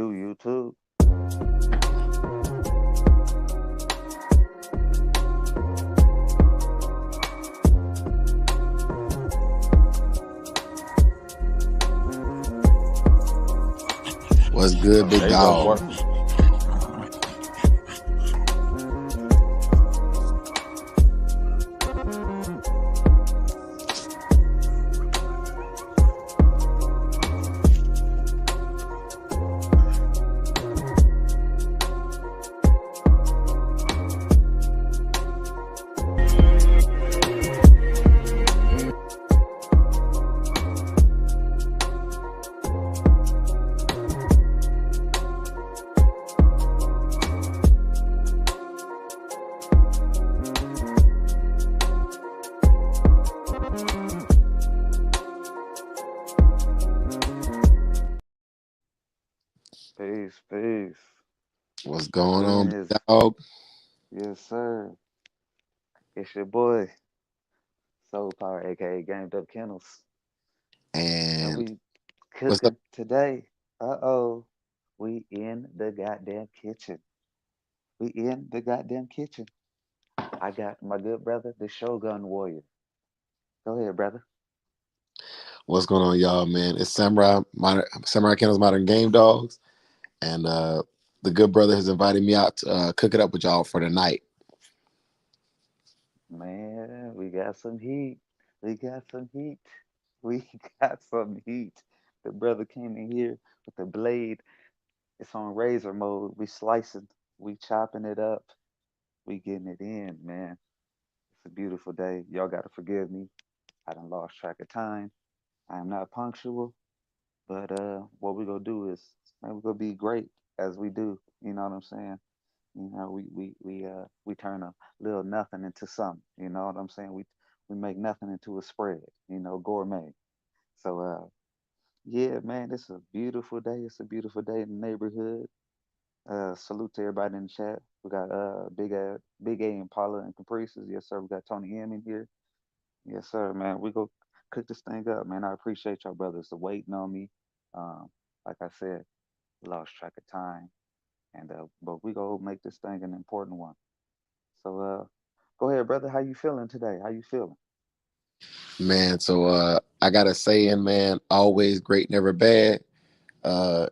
do, YouTube? What's good, Oh, big there you go, dog? Mark. Peace, peace. What's going We on, in big this, dog? yes, sir. It's your boy, Soul Power, aka Gamed Up Kennels. And And we what's up? cooking today. Uh-oh. We in the goddamn kitchen. We in the goddamn kitchen. I got my good brother, the Shogun Warrior. Go ahead, brother. What's going on, y'all, man? It's Samurai Candles Modern Game Dogs, and the good brother has invited me out to cook it up with y'all for the night. Man, we got some heat. We got some heat. We got some heat. The brother came in here with the blade. It's on razor mode. We slicing. We chopping it up. We getting it in, man. It's a beautiful day. Y'all gotta forgive me. I done lost track of time. I am not punctual, but what we gonna do is, man, we gonna be great as we do. You know what I'm saying? You know, we turn a little nothing into something. You know what I'm saying? We make nothing into a spread. You know, gourmet. So yeah, man, it's a beautiful day. It's a beautiful day in the neighborhood. Salute to everybody in the chat. We got Big A Impala and Caprices. Yes, sir. We got Tony M in here. Yes, sir, man. We go cook this thing up, man. I appreciate y'all brothers for waiting on me. Um, like I said, lost track of time, and but we go make this thing an important one. So go ahead, brother. How you feeling today? How you feeling? Man, so I got a saying, man, always great, never bad. Uh,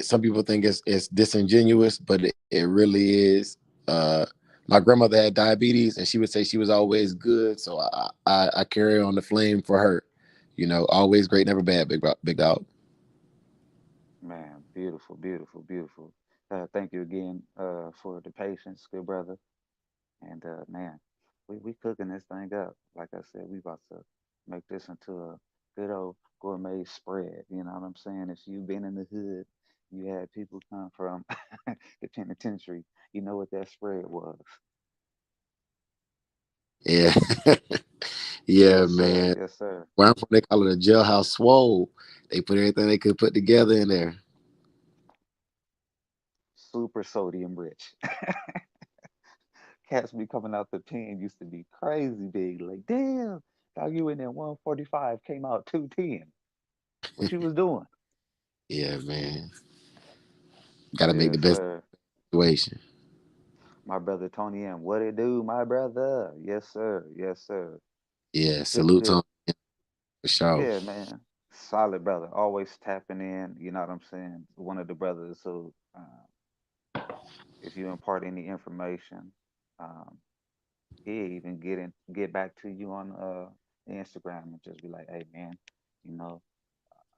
some people think it's disingenuous, but it really is. My grandmother had diabetes, and she would say she was always good. So I carry on the flame for her. You know, always great, never bad, big dog. Man, beautiful, beautiful, beautiful. Thank you again for the patience, good brother. And man, we cooking this thing up. Like I said, we about to make this into a good old gourmet spread. You know what I'm saying? If you've been in the hood, you had people come from the penitentiary, you know what that spread was. Yeah, yeah, Yes, sir. man. Yes, sir. Where I'm from, they call it a jailhouse swole. They put everything they could put together in there. Super sodium rich. Cats be coming out the pen used to be crazy big. Like, damn, dog, you in there 145, came out 210. What you was doing? Yeah, man. Got to make the Yes, best sir. situation. My brother Tony M. What it do, my brother? Yes, sir. Yes, sir. Yeah, Good, salute to good. 'em for sure. Yeah, man. Solid brother. Always tapping in. You know what I'm saying? One of the brothers who, if you impart any information, um, he even get back to you on Instagram and just be like, hey, man, you know,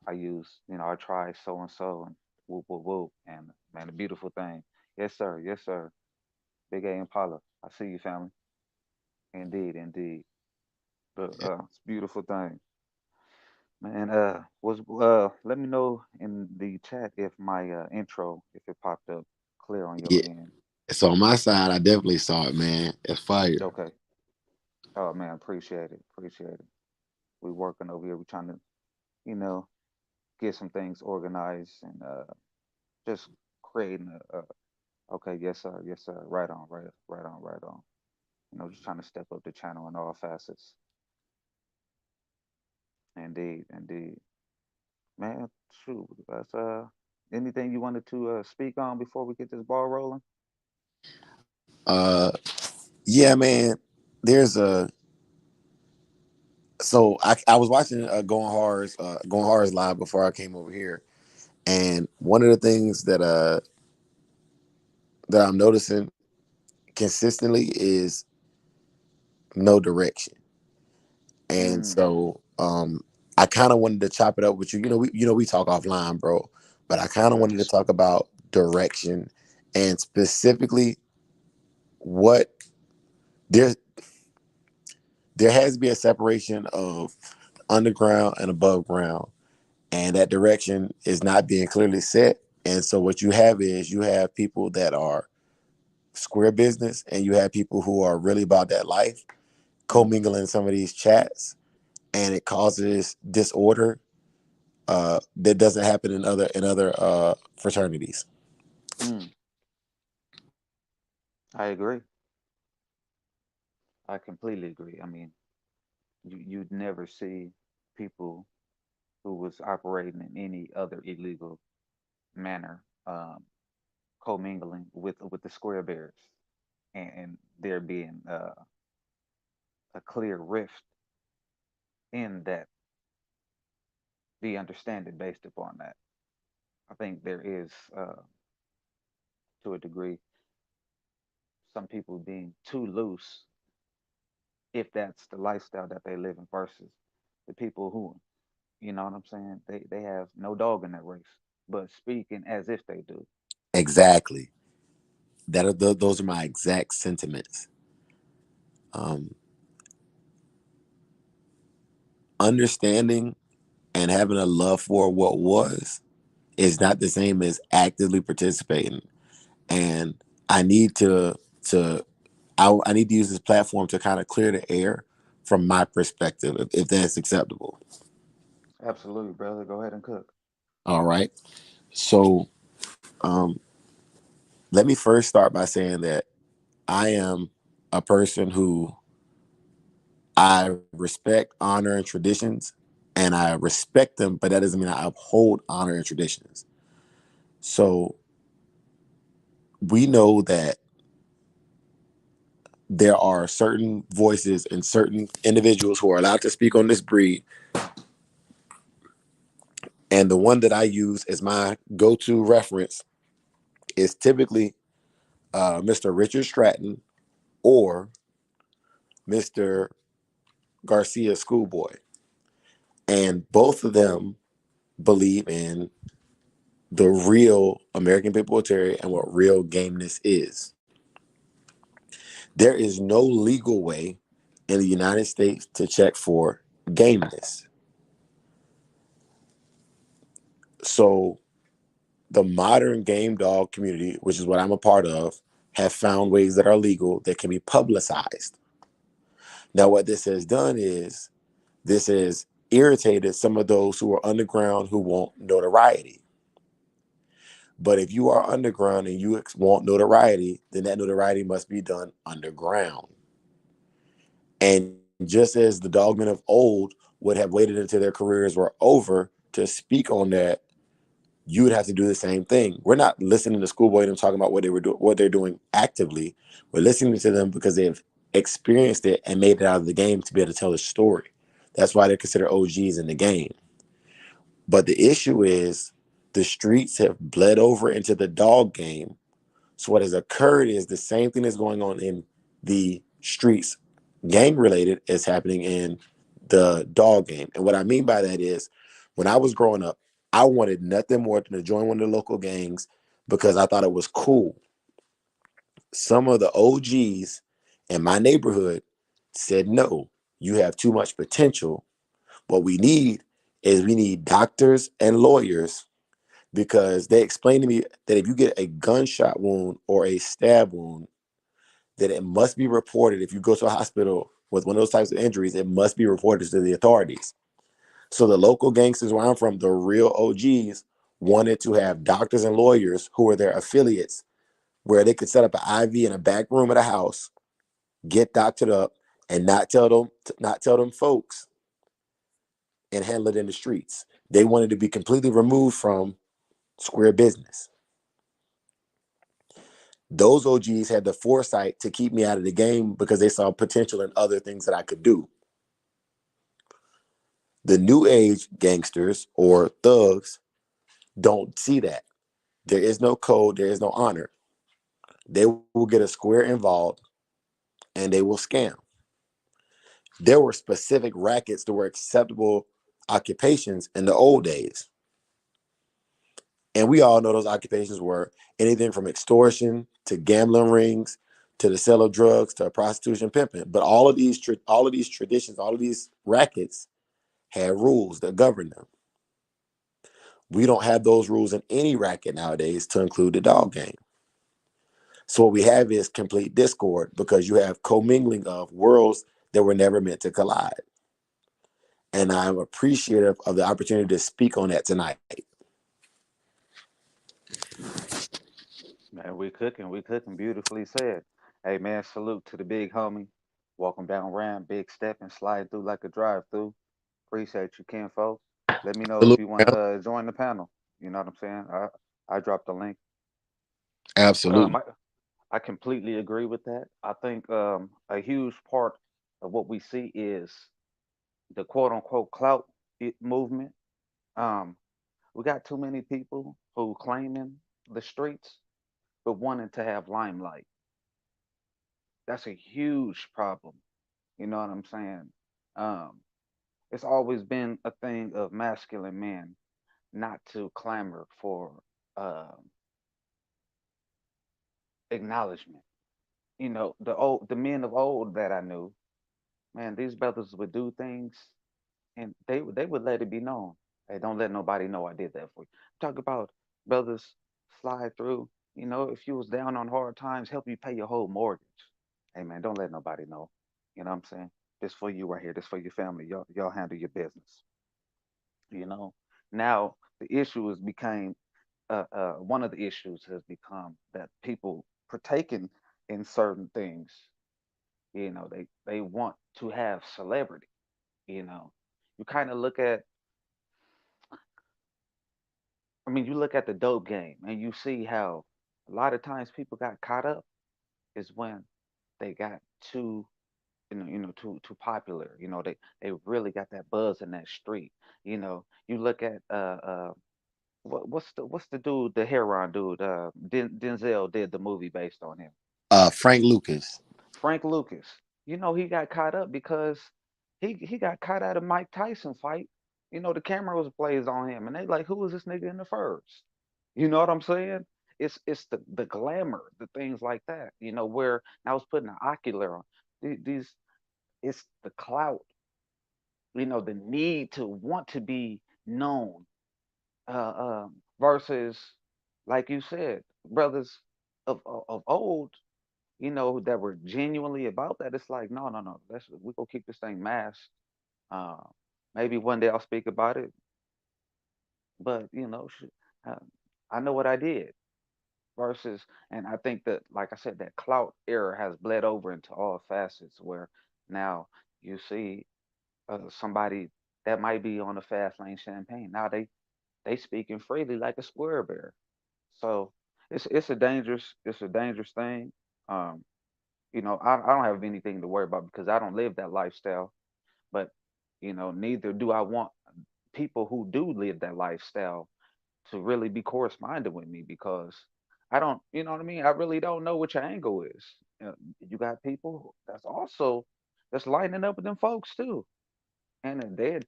I tried so and so and whoop whoop whoop, and man, a beautiful thing. Yes, sir. Yes, sir. Big A Impala. I see you, family. Indeed, indeed. But Yeah, it's a beautiful thing. Man, let me know in the chat if my intro, if it popped up clear on your yeah. end. So on my side, I definitely saw it, man. It's fire. Okay. Oh man, appreciate it. Appreciate it. We working over here. We trying to, you know, get some things organized and just creating okay, yes sir, yes sir. Right on, right on, right on. You know, just trying to step up the channel in all facets. Indeed, indeed. Man, shoot, that's Anything you wanted to speak on before we get this ball rolling? Uh, yeah, man. There's a so I was watching Going Hard's live before I came over here, and one of the things that I'm noticing consistently is no direction. And Mm, so I kind of wanted to chop it up with you. We talk offline, bro, but I kind of okay. wanted to talk about direction and specifically what there there has to be a separation of underground and above ground, and that direction is not being clearly set. And so what you have is you have people that are square business and you have people who are really about that life Mm, commingling some of these chats, and it causes disorder that doesn't happen in other fraternities. mm, I agree. I completely agree. I mean, you'd never see people who was operating in any other illegal manner commingling with the square bears, and there being a clear rift in that, the understanding based upon that. I think there is, to a degree, some people being too loose, if that's the lifestyle that they live in, versus the people who, you know what I'm saying, they have no dog in that race, but speaking as if they do. Exactly. Those are my exact sentiments. Um, Understanding and having a love for what was is not the same as actively participating. And I need to I need to use this platform to kind of clear the air from my perspective, if that's acceptable. Absolutely, brother. Go ahead and cook. All right. So let me first start by saying that I am a person who I respect honor and traditions, and I respect them, but that doesn't mean I uphold honor and traditions. So we know that there are certain voices and certain individuals who are allowed to speak on this breed. And the one that I use as my go to reference is typically Mr. Richard Stratton or Mr. Garcia Schoolboy. And both of them believe in the real American Pit Bull Terrier and what real gameness is. There is no legal way in the United States to check for gameness. So the modern game dog community, which is what I'm a part of, have found ways that are legal that can be publicized. Now, what this has done is this has irritated some of those who are underground who want notoriety. But if you are underground and you want notoriety, then that notoriety must be done underground. And just as the dogmen of old would have waited until their careers were over to speak on that, you would have to do the same thing. We're not listening to Schoolboy and them talking about what they're doing actively. We're listening to them because they've experienced it and made it out of the game to be able to tell a story. That's why they're considered OGs in the game. But the issue is the streets have bled over into the dog game. So what has occurred is the same thing that's going on in the streets, gang related, is happening in the dog game. And what I mean by that is when I was growing up, I wanted nothing more than to join one of the local gangs because I thought it was cool. Some of the OGs in my neighborhood said, no, you have too much potential. What we need is we need doctors and lawyers because they explained to me that if you get a gunshot wound or a stab wound, that it must be reported. If you go to a hospital with one of those types of injuries, it must be reported to the authorities. So the local gangsters where I'm from, the real OGs, wanted to have doctors and lawyers who were their affiliates, where they could set up an IV in a back room of the house, get doctored up, and not tell them folks and handle it in the streets. They wanted to be completely removed from Square Business. Those OGs had the foresight to keep me out of the game because they saw potential in other things that I could do. The new age gangsters or thugs don't see that. There is no code, there is no honor. They will get a square involved and they will scam. There were specific rackets that were acceptable occupations in the old days. And we all know those occupations were anything from extortion to gambling rings to the sale of drugs to prostitution pimping. But all of these traditions, all of these rackets had rules that govern them. We don't have those rules in any racket nowadays to include the dog game. So what we have is complete discord because you have commingling of worlds that were never meant to collide. And I'm appreciative of the opportunity to speak on that tonight. Man, we cooking beautifully said. Hey man, salute to the big homie. Walking down ramp, big step and slide through like a drive through. Appreciate you, Ken folks. Let me know if Salute, you want man. to join the panel. You know what I'm saying? I dropped the link. Absolutely. I, I completely agree with that. I think a huge part of what we see is the quote unquote clout movement. Um, we got too many people who claiming the streets but wanting to have limelight. That's a huge problem. You know what I'm saying? Um, it's always been a thing of masculine men not to clamor for uh, acknowledgement. You know, the men of old that I knew, man, these brothers would do things and they would let it be known. Hey, don't let nobody know I did that for you. Talk about brothers slide through. You know, if you was down on hard times, help you pay your whole mortgage. Hey man, don't let nobody know. You know what I'm saying? This for you right here. This for your family. Y'all handle your business. You know. Now the issue has became one of the issues has become that people partaking in certain things. You know, they want to have celebrity. You know, you kind of look at I mean, you look at the dope game and you see how a lot of times people got caught up is when they got too, too popular. You know, they really got that buzz in that street. You know, you look at what's the dude, the Heron dude, Denzel did the movie based on him. Frank Lucas. Frank Lucas. You know, he got caught up because he got caught at a Mike Tyson fight. You know, the camera was blazed on him, and they like, who was this nigga in the first? You know what I'm saying? It's the glamour, the things like that. You know, where I was putting an ocular on these. It's the clout. You know, the need to want to be known versus, like you said, brothers of old that were genuinely about that. It's like, no, no, no. We gonna keep this thing masked. Uh, maybe one day I'll speak about it, but uh, I know what I did. Versus, and I think that, like I said, that clout era has bled over into all facets. Where now you see somebody that might be on the fast lane champagne. Now they speaking freely like a square bear. So it's a dangerous thing. Um, I don't have anything to worry about because I don't live that lifestyle. But neither do I want people who do live that lifestyle to really be corresponding with me because I don't, you know what I mean? I really don't know what your angle is. You got people that's lining up with them folks too, and then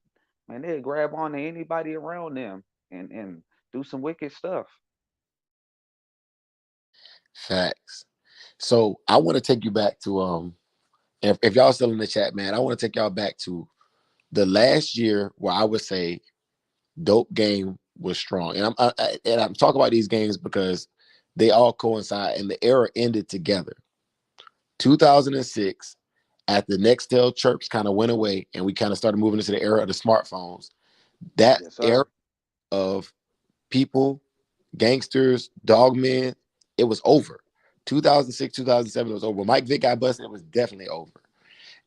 they grab on to anybody around them and do some wicked stuff. Facts. So I want to take you back to if y'all still in the chat, man, I want to take y'all back to the last year where I would say dope game was strong. And I'm talking about these games because they all coincide and the era ended together. 2006, at the Nextel chirps kind of went away and we kind of started moving into the era of the smartphones. That Yes, era sir. of people, gangsters, dogmen, it was over. 2006, 2007 was over. When Mike Vick got busted, it was definitely over.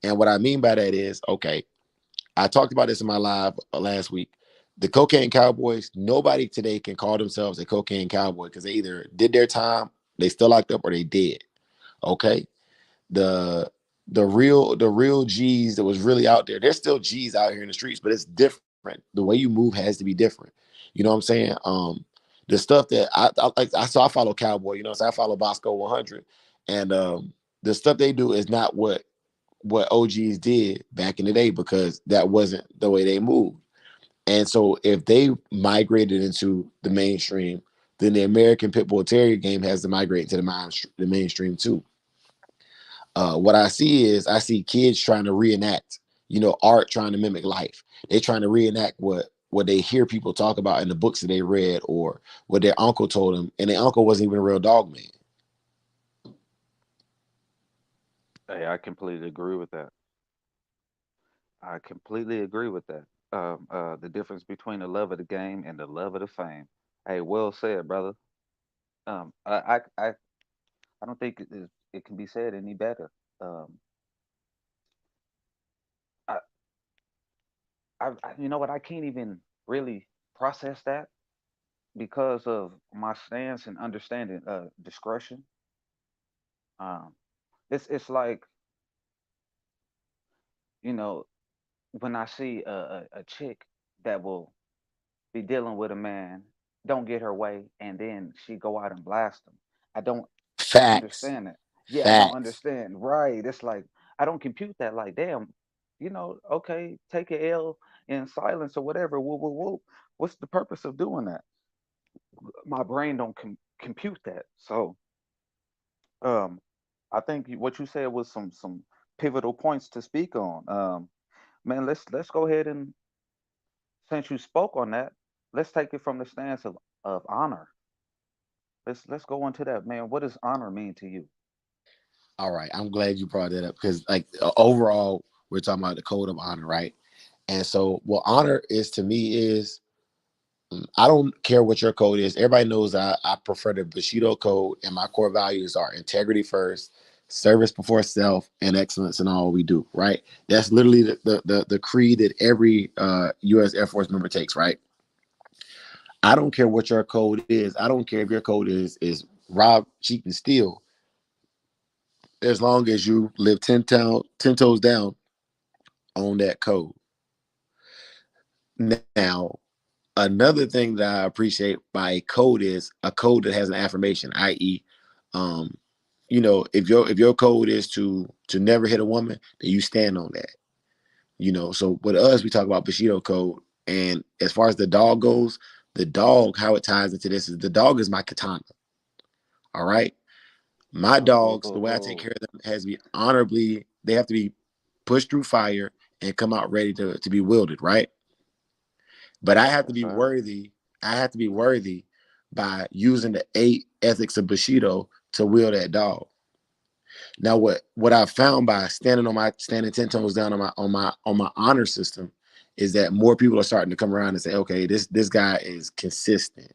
And what I mean by that is, okay, I talked about this in my live last week. The cocaine cowboys, nobody today can call themselves a cocaine cowboy because they either did their time, they still locked up, or they did. Okay. The the real G's that was really out there, there's still G's out here in the streets, but it's different. The way you move has to be different. You know what I'm saying? The stuff that I like, so I follow Cowboy, so I follow Bosco 100. And the stuff they do is not what OGs did back in the day, because that wasn't the way they moved. And so if they migrated into the mainstream, then the American Pit Bull Terrier game has to migrate into the mainstream too. What I see is I see kids trying to reenact, art, trying to mimic life. They're trying to reenact what they hear people talk about in the books that they read, or what their uncle told them, and their uncle wasn't even a real dog man. Hey, I completely agree with that. I completely agree with that. The difference between the love of the game and the love of the fame. Hey, well said, brother. I don't think it can be said any better. Um, I, you know what? I can't even really process that because of my stance and understanding discretion. Um, it's like, you know when I see a chick that will be dealing with a man, don't get her way, and then she go out and blast him. I don't Facts. understand it. Yeah, I don't Facts. understand. Right. It's like I don't compute that. Like, damn, okay, take a L in silence or whatever. Whoop, whoop, whoop. What's the purpose of doing that? My brain don't compute that. So, um, I think what you said was some pivotal points to speak on. Man, let's go ahead and, since you spoke on that, let's take it from the stance of honor. Let's go into that, man. What does honor mean to you? All right, I'm glad you brought that up, because, like, overall, we're talking about the code of honor, right? And so, what honor is to me is, I don't care what your code is. Everybody knows I prefer the Bushido code, and my core values are integrity first, service before self, and excellence in all we do. Right? That's literally the creed that every U.S. Air Force member takes. Right? I don't care what your code is. I don't care if your code is rob, cheat, and steal. As long as you live 10 toes down on that code. Now, another thing that I appreciate by a code is a code that has an affirmation, i.e., um, if your code is to never hit a woman, then you stand on that. So with us, we talk about Bushido code, and as far as the dog goes, the dog, how it ties into this is, the dog is my katana. All right, my dogs, the way I take care of them has to be honorably. They have to be pushed through fire and come out ready to be wielded. Right, but I have to Yes, be sir. worthy. I have to be worthy by using the 8 ethics of Bushido to wield that dog. Now, what I found by standing 10 toes down on my honor system is that more people are starting to come around and say, okay, this guy is consistent.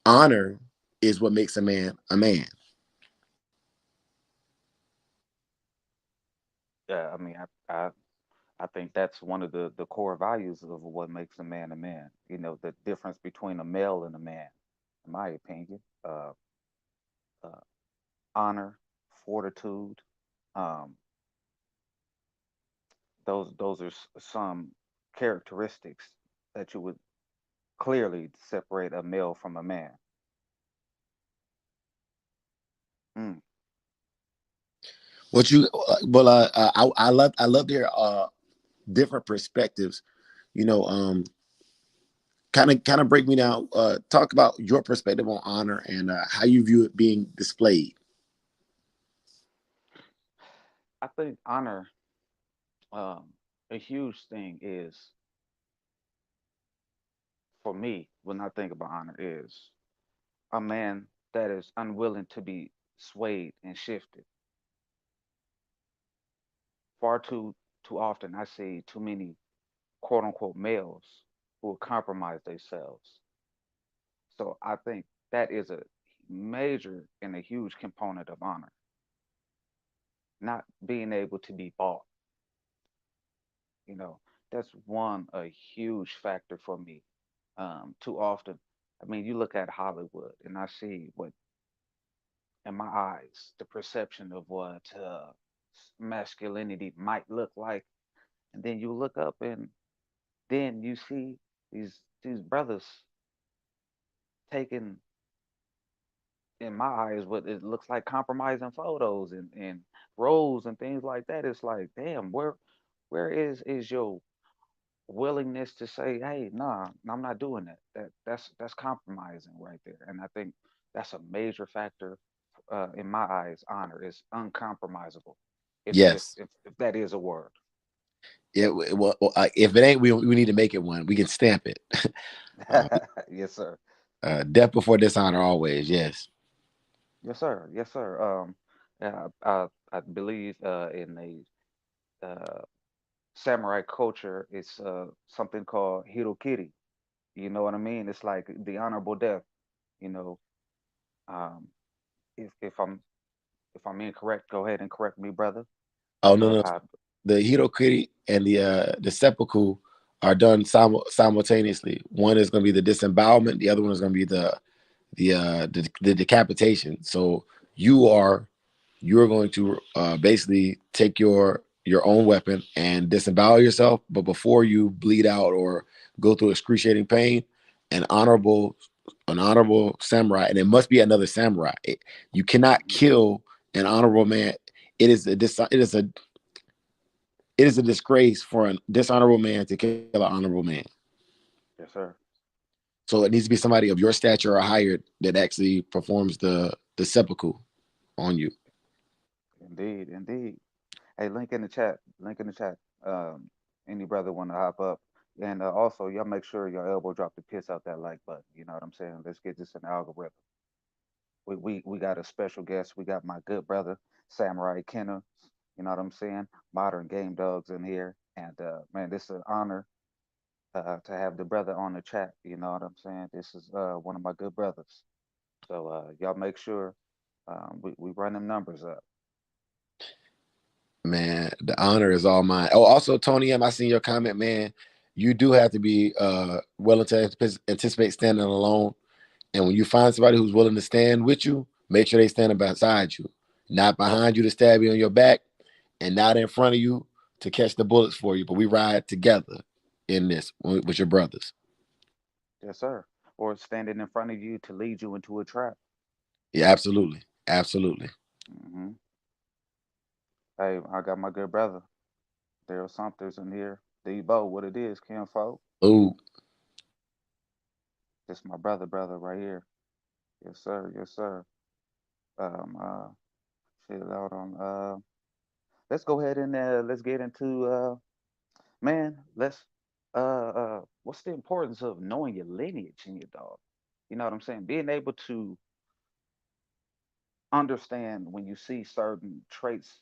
Honor is what makes a man a man. Yeah, I mean, I think that's one of the core values of what makes a man a man. The difference between a male and a man, in my opinion. Uh, Honor, fortitude. Um, those are some characteristics that you would clearly separate a male from a man. Mm. What you well, I love their different perspectives. You know, kind of break me down. Talk about your perspective on honor and how you view it being displayed. I think honor, um, a huge thing is, for me, when I think about honor, is a man that is unwilling to be swayed and shifted. Far too often, I see too many quote unquote males who will compromise themselves. So I think that is a major and a huge component of honor, not being able to be bought. You know, that's one a huge factor for me. Too often, I mean, you look at Hollywood, and I see what in my eyes the perception of what masculinity might look like, and then you look up and then you see these brothers taking, in my eyes, what it looks like compromising photos and roles and things like that. It's like, damn, where is your willingness to say, hey, nah, I'm not doing that. That's compromising right there. And I think that's a major factor in my eyes. Honor is uncompromisable, Yes. if that is a word. Yeah. If it ain't, we need to make it one. We can stamp it. uh, Yes, sir. Death before dishonor, always. Yes. Yes, sir. Yes, sir. Yeah, I believe in a samurai culture, it's something called hirokiri. You know what I mean? It's like the honorable death. You know, um, if I'm incorrect, go ahead and correct me, brother. Oh no, But no. The Hirokiri and the seppuku are done simultaneously. One is going to be the disembowelment. The other one is going to be the decapitation. So you are you're going to basically take your own weapon and disembowel yourself, but before you bleed out or go through excruciating pain, an honorable an honorable samurai, and it must be another samurai. You cannot kill an honorable man. It is a disgrace for a dishonorable man to kill an honorable man. yes, sir. So it needs to be somebody of your stature or higher that actually performs the seppuku on you. Indeed, indeed. Hey, link in the chat. Link in the chat. Any brother want to hop up, and also y'all make sure your elbow drop the piss out that like button. You know what I'm saying? Let's get this in the algorithm. We got a special guest. We got my good brother Samurai Kenner. You know what I'm saying? Modern Game Dogs in here, and man, this is an honor to have the brother on the chat. You know what I'm saying? This is one of my good brothers. So y'all make sure we run them numbers up. Man, the honor is all mine. Oh, also Tony M, I seen your comment, man. You do have to be willing to anticipate standing alone. And when you find somebody who's willing to stand with you, make sure they stand beside you, not behind you to stab you on your back, and not in front of you to catch the bullets for you. But we ride together in this with your brothers. Yes, sir. Or standing in front of you to lead you into a trap. Yeah, absolutely, absolutely. Hmm. Hey, I got my good brother. Daryl Sumter's in here. Debo, what it is, Kim Folk. Ooh, This my brother right here. Yes, sir. Yes, sir. Um, uh, shit out on. Let's go ahead and let's get into man. Let's what's the importance of knowing your lineage in your dog? You know what I'm saying? Being able to understand when you see certain traits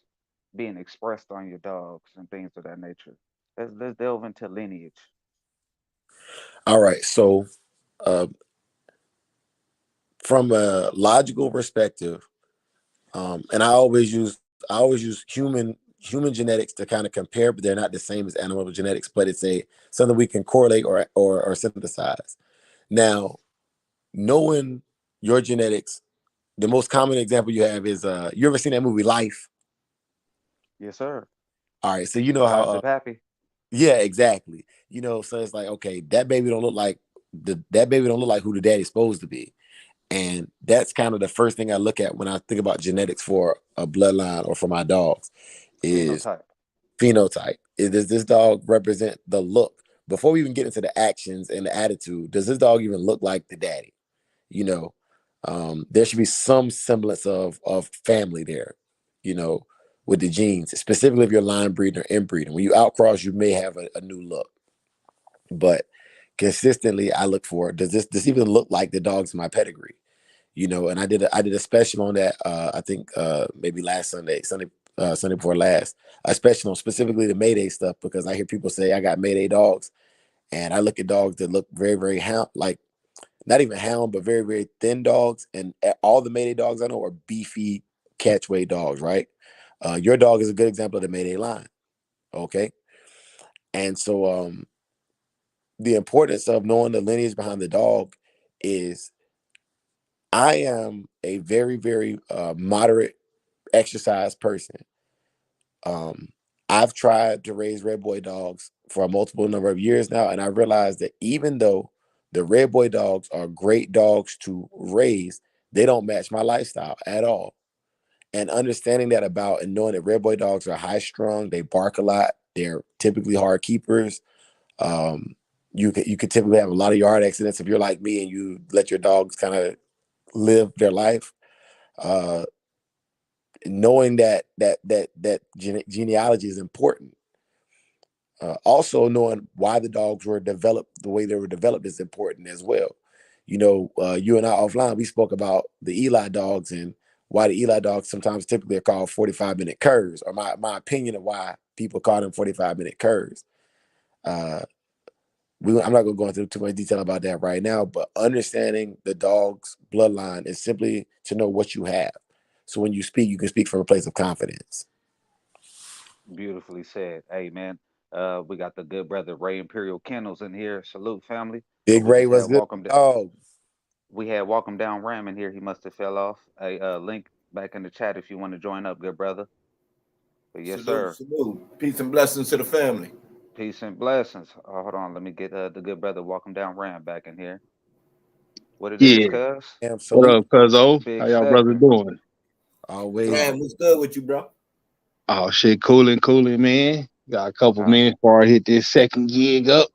being expressed on your dogs and things of that nature. Let's delve into lineage. all right. So, uh, from a logical perspective, and I always use human genetics to kind of compare, but they're not the same as animal genetics. But it's a something we can correlate or synthesize. Now, knowing your genetics, the most common example you have is you ever seen that movie Life? Yes, sir. All right, so you know how Gossip Happy. yeah, exactly. You know, so it's like okay, that baby don't look like who the daddy's supposed to be. And that's kind of the first thing I look at when I think about genetics for a bloodline or for my dogs is Phenotype. phenotype. Does this dog represent the look? Before we even get into the actions and the attitude, does this dog even look like the daddy? You know, there should be some semblance of family there, you know, with the genes, specifically if you're line breeding or inbreeding. When you outcross, you may have a new look. But consistently, I look for does this even look like the dogs in my pedigree? You know, and I did a special on that. I think maybe last Sunday before last, a special on specifically the Mayday stuff because I hear people say I got Mayday dogs, and I look at dogs that look very hound like not even hound, but very thin dogs, and all the Mayday dogs I know are beefy catchway dogs, right? Your dog is a good example of the Mayday line. Okay, And so the importance of knowing the lineage behind the dog is I am a very, very moderate exercise person. Um, I've tried to raise red boy dogs for a multiple number of years now, and I realized that even though the red boy dogs are great dogs to raise, they don't match my lifestyle at all. And understanding that about and knowing that red boy dogs are high strung, they bark a lot, they're typically hard keepers. Um, you could typically have a lot of yard accidents if you're like me and you let your dogs kind of live their life. Uh, Knowing that genealogy is important. Also, knowing why the dogs were developed the way they were developed is important as well. You and I offline, we spoke about the Eli dogs and why the Eli dogs sometimes typically are called 45-minute curs, or my opinion of why people call them 45-minute curs. Uh, I'm not going to go into too much detail about that right now, but understanding the dog's bloodline is simply to know what you have. So when you speak, you can speak from a place of confidence. Beautifully said. Hey, man. We got the good brother Ray Imperial Kennels in here. Salute, family. Big We Ray just had was good. welcome. Oh, We had welcome down Ram in here. He must have fell off. A link back in the chat if you want to join up, good brother. But yes, Salute, sir. salute. Peace and blessings to the family. Peace and blessings. Hold on, let me get the good brother welcome down Ram back in here. What it is, Yeah. cuz? damn What salute. up, Cuzzo? How Big y'all brother segment. doing? Always. Uh, Ram, what's good with you, bro? Oh shit, cooling, man. Got a couple uh, minutes before I hit this second gig up.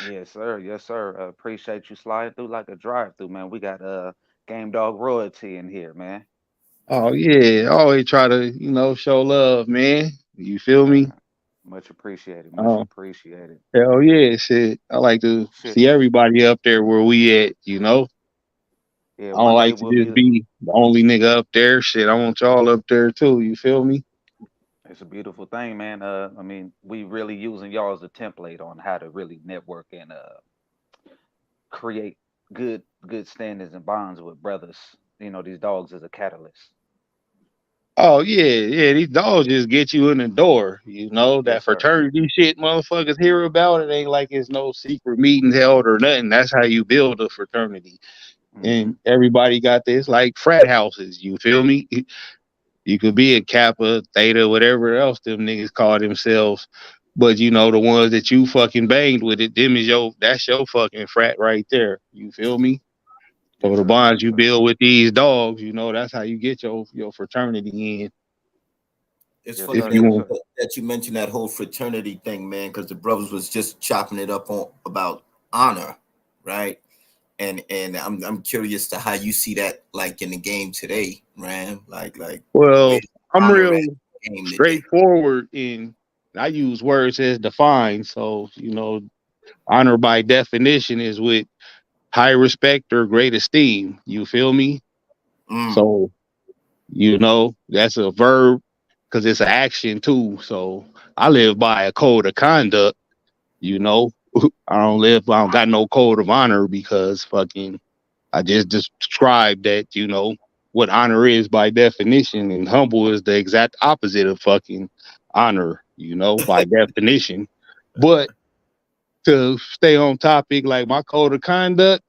yes, sir. Yes, sir. Appreciate you sliding through like a drive through, man. We got Game Dog royalty in here, man. Oh yeah, always try to, show love, man. You feel me? Uh, much appreciated. Much Oh, appreciated. hell yeah, shit. I like to Shit. see everybody up there where we at. Yeah, I don't one day like to we'll just be. be the only nigga up there. Shit, I want y'all up there too. You feel me? It's a beautiful thing, man. I mean, we really using y'all as a template on how to really network and create good standards and bonds with brothers. You know, these dogs as a catalyst. Oh yeah. These dogs just get you in the door. That Yes, sir. fraternity shit motherfuckers hear about it ain't like it's no secret meetings held or nothing. That's how you build a fraternity. Mm-hmm. And everybody got this like frat houses. You feel me? You could be a Kappa, Theta, whatever else them niggas call themselves. But the ones that you fucking banged with it, them is that's your fucking frat right there. You feel me? So Yes, the sir. bonds Yes, you sir. build with these dogs, that's how you get your fraternity in. It's Yes, funny If sir. you that Yes, want. sir. that you mentioned that whole fraternity thing, man, because the brothers was just chopping it up on about honor, right? And I'm curious to how you see that like in the game today, man. Like where Well, I'm honor at real the game today. straightforward in I use words as defined. So, honor by definition is with high respect or great esteem. You feel me? Mm, So, that's a verb because it's an action too. So I live by a code of conduct, you know. I don't got no code of honor because fucking I just described that, what honor is by definition, and humble is the exact opposite of fucking honor, by definition. But to stay on topic, like my code of conduct,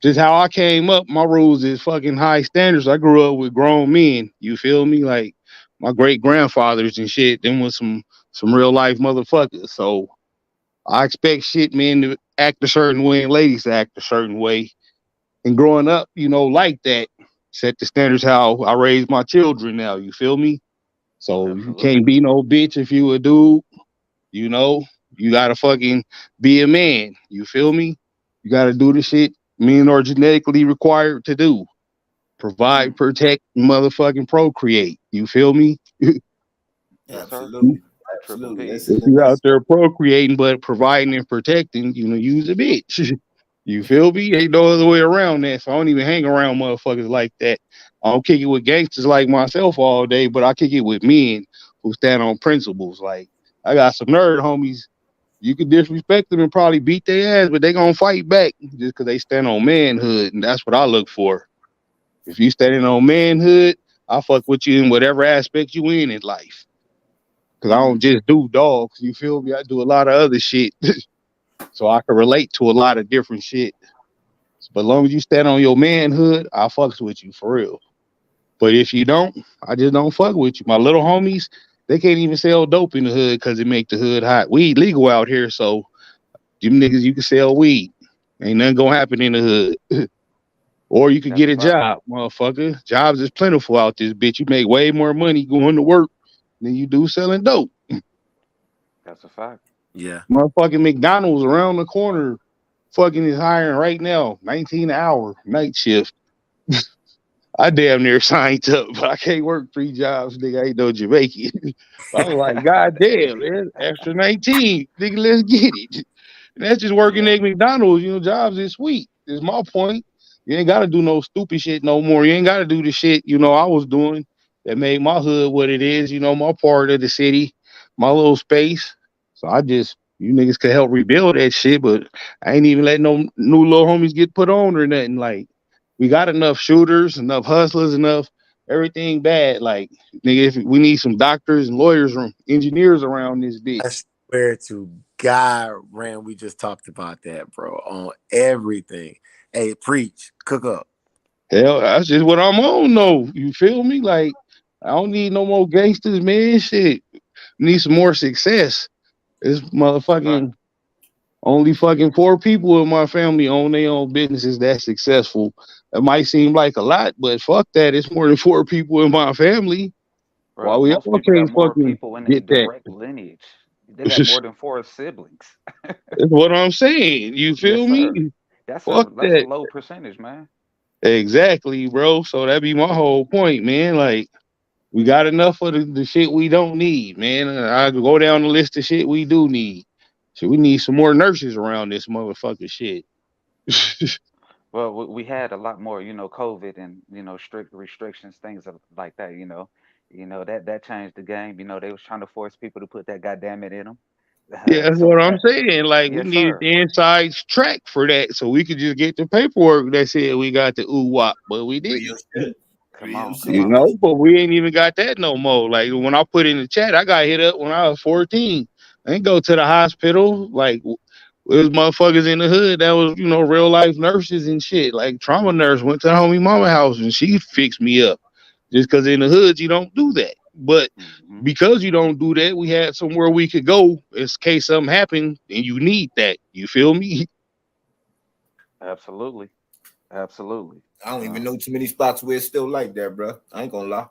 just how I came up, my rules is fucking high standards. I grew up with grown men. You feel me? Like my great grandfathers and shit. Them was some real life motherfuckers. So I expect shit men to act a certain way and ladies to act a certain way. And growing up, like that, set the standards how I raise my children now. You feel me? So you can't Absolutely. be no bitch if you a dude. You know, you gotta fucking be a man. You feel me? You gotta do the shit men are genetically required to do. Provide, Mm. protect, motherfucking procreate. You feel me? Yes, sir. absolutely, Triple absolutely. P. That's If you out that's there procreating but providing and protecting, use a bitch. You feel me? Ain't no other way around that. So I don't even hang around motherfuckers like that. I don't kick it with gangsters like myself all day, but I kick it with men who stand on principles. Like I got some nerd homies. You could disrespect them and probably beat their ass, but they gonna fight back just because they stand on manhood, and that's what I look for. If you standing on manhood, I fuck with you in whatever aspect you in life. because I don't just do dogs. You feel me? I do a lot of other shit, so I can relate to a lot of different shit. But as long as you stand on your manhood, I fucks with you for real. But if you don't, I just don't fuck with you. My little homies, they can't even sell dope in the hood because it make the hood hot. Weed legal out here, so them niggas you can sell weed. Ain't nothing gonna happen in the hood. Or you could That's get a a fact. job, motherfucker. Jobs is plentiful out this bitch. You make way more money going to work than you do selling dope. That's a fact. Yeah. Motherfucking McDonald's around the corner fucking is hiring right now, 19 an hour, night shift. I damn near signed up, but I can't work 3 jobs, nigga. I ain't no Jamaican. I was like, God damn, man, extra 19. Nigga, let's get it. And that's just working Yeah. at McDonald's, jobs is sweet. Is my point. You ain't gotta do no stupid shit no more. You ain't gotta do the shit, I was doing that made my hood what it is, my part of the city, my little space. So you niggas could help rebuild that shit, but I ain't even letting no new little homies get put on or nothing. Like, we got enough shooters, enough hustlers, enough everything bad. Like, nigga, if we need some doctors and lawyers and engineers around this I bitch. swear to God, Rand, we just talked about that, bro, on everything. Hey, preach, cook up. Hell, that's just what I'm on, though. You feel me? Like, I don't need no more gangsters, man. Shit. Need some more success. It's That's a fact. motherfucking only fucking 4 people in my family own their own businesses that successful. It might seem like a lot, but fuck that. It's more than 4 people in my family. Why Bro, we most all people got can't more fucking people in their get that? direct lineage. They got more than 4 siblings. That's what I'm saying. You Yes, feel sir. me? That's a Fuck that's a that. low percentage, man. Exactly, bro. So that be my whole point, man. Like, we got enough of the shit we don't need, man. I go down the list of shit we do need. So we need some more nurses around this motherfucking shit. Well, we had a lot more, COVID and strict restrictions, things like that. That changed the game. They was trying to force people to put that goddamn it in them. Yeah, that's So what I'm that, saying. Like, we yes, needed sir. the inside track for that so we could just get the paperwork that said we got the ooh wop, but we Real didn't. shit. Come Real on, come shit. on. But we ain't even got that no more. Like, when I put in the chat, I got hit up when I was 14. I ain't go to the hospital. Like, it was motherfuckers in the hood that was, real life nurses and shit. Like, trauma nurse went to the homie mama house and she fixed me up. Just because in the hood you don't do that. But Hmm. because you don't do that, we had somewhere we could go in case something happened and you need that. You feel me? Absolutely, absolutely. I don't even Uh, know too many spots where it's still like that, bro. I ain't gonna lie.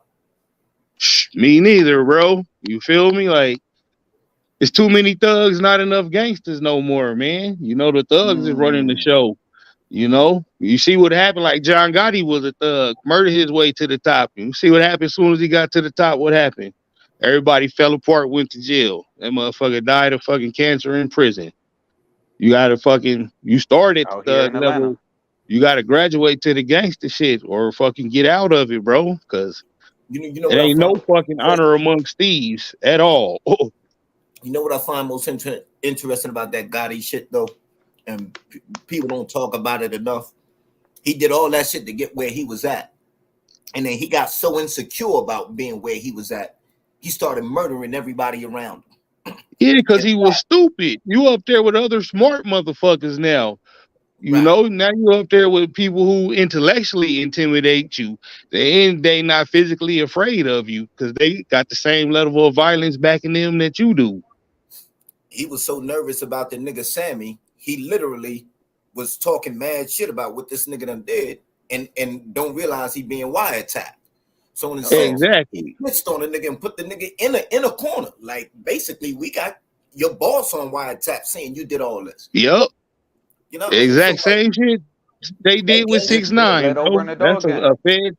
Me neither, bro. You feel me? Like, it's too many thugs, not enough gangsters no more, man. The thugs is running the mm, show. You see what happened. Like, John Gotti was a thug, murdered his way to the top. You see what happened as soon as he got to the top. What happened? Everybody fell apart, went to jail. That motherfucker died of fucking cancer in prison. You start at the out here thug in Atlanta. level. You gotta graduate to the gangster shit or fucking get out of it, bro. Cause You know it what I ain't find no most fucking honor interesting? amongst thieves at all. You know what I find most interesting about that Gotti shit though, and people don't talk about it enough. He did all that shit to get where he was at, and then he got so insecure about being where he was at, he started murdering everybody around him. Yeah, because And he was stupid. You up there with other smart motherfuckers now. right, Now you up there with people who intellectually intimidate you. They not physically afraid of you because they got the same level of violence back in them that you do. he was so nervous about the nigga Sammy, he literally was talking mad shit about what this nigga done did, and don't realize he being wiretapped. So in a Oh, sense, he Exactly. snitched on the nigga and put the nigga in a corner. Like basically, we got your boss on wiretap saying you did all this. Yep. You know what I mean? So Exact like same shit they that did with gangster six it, it shit nine, bled over bro. in the That's dog a game. fed.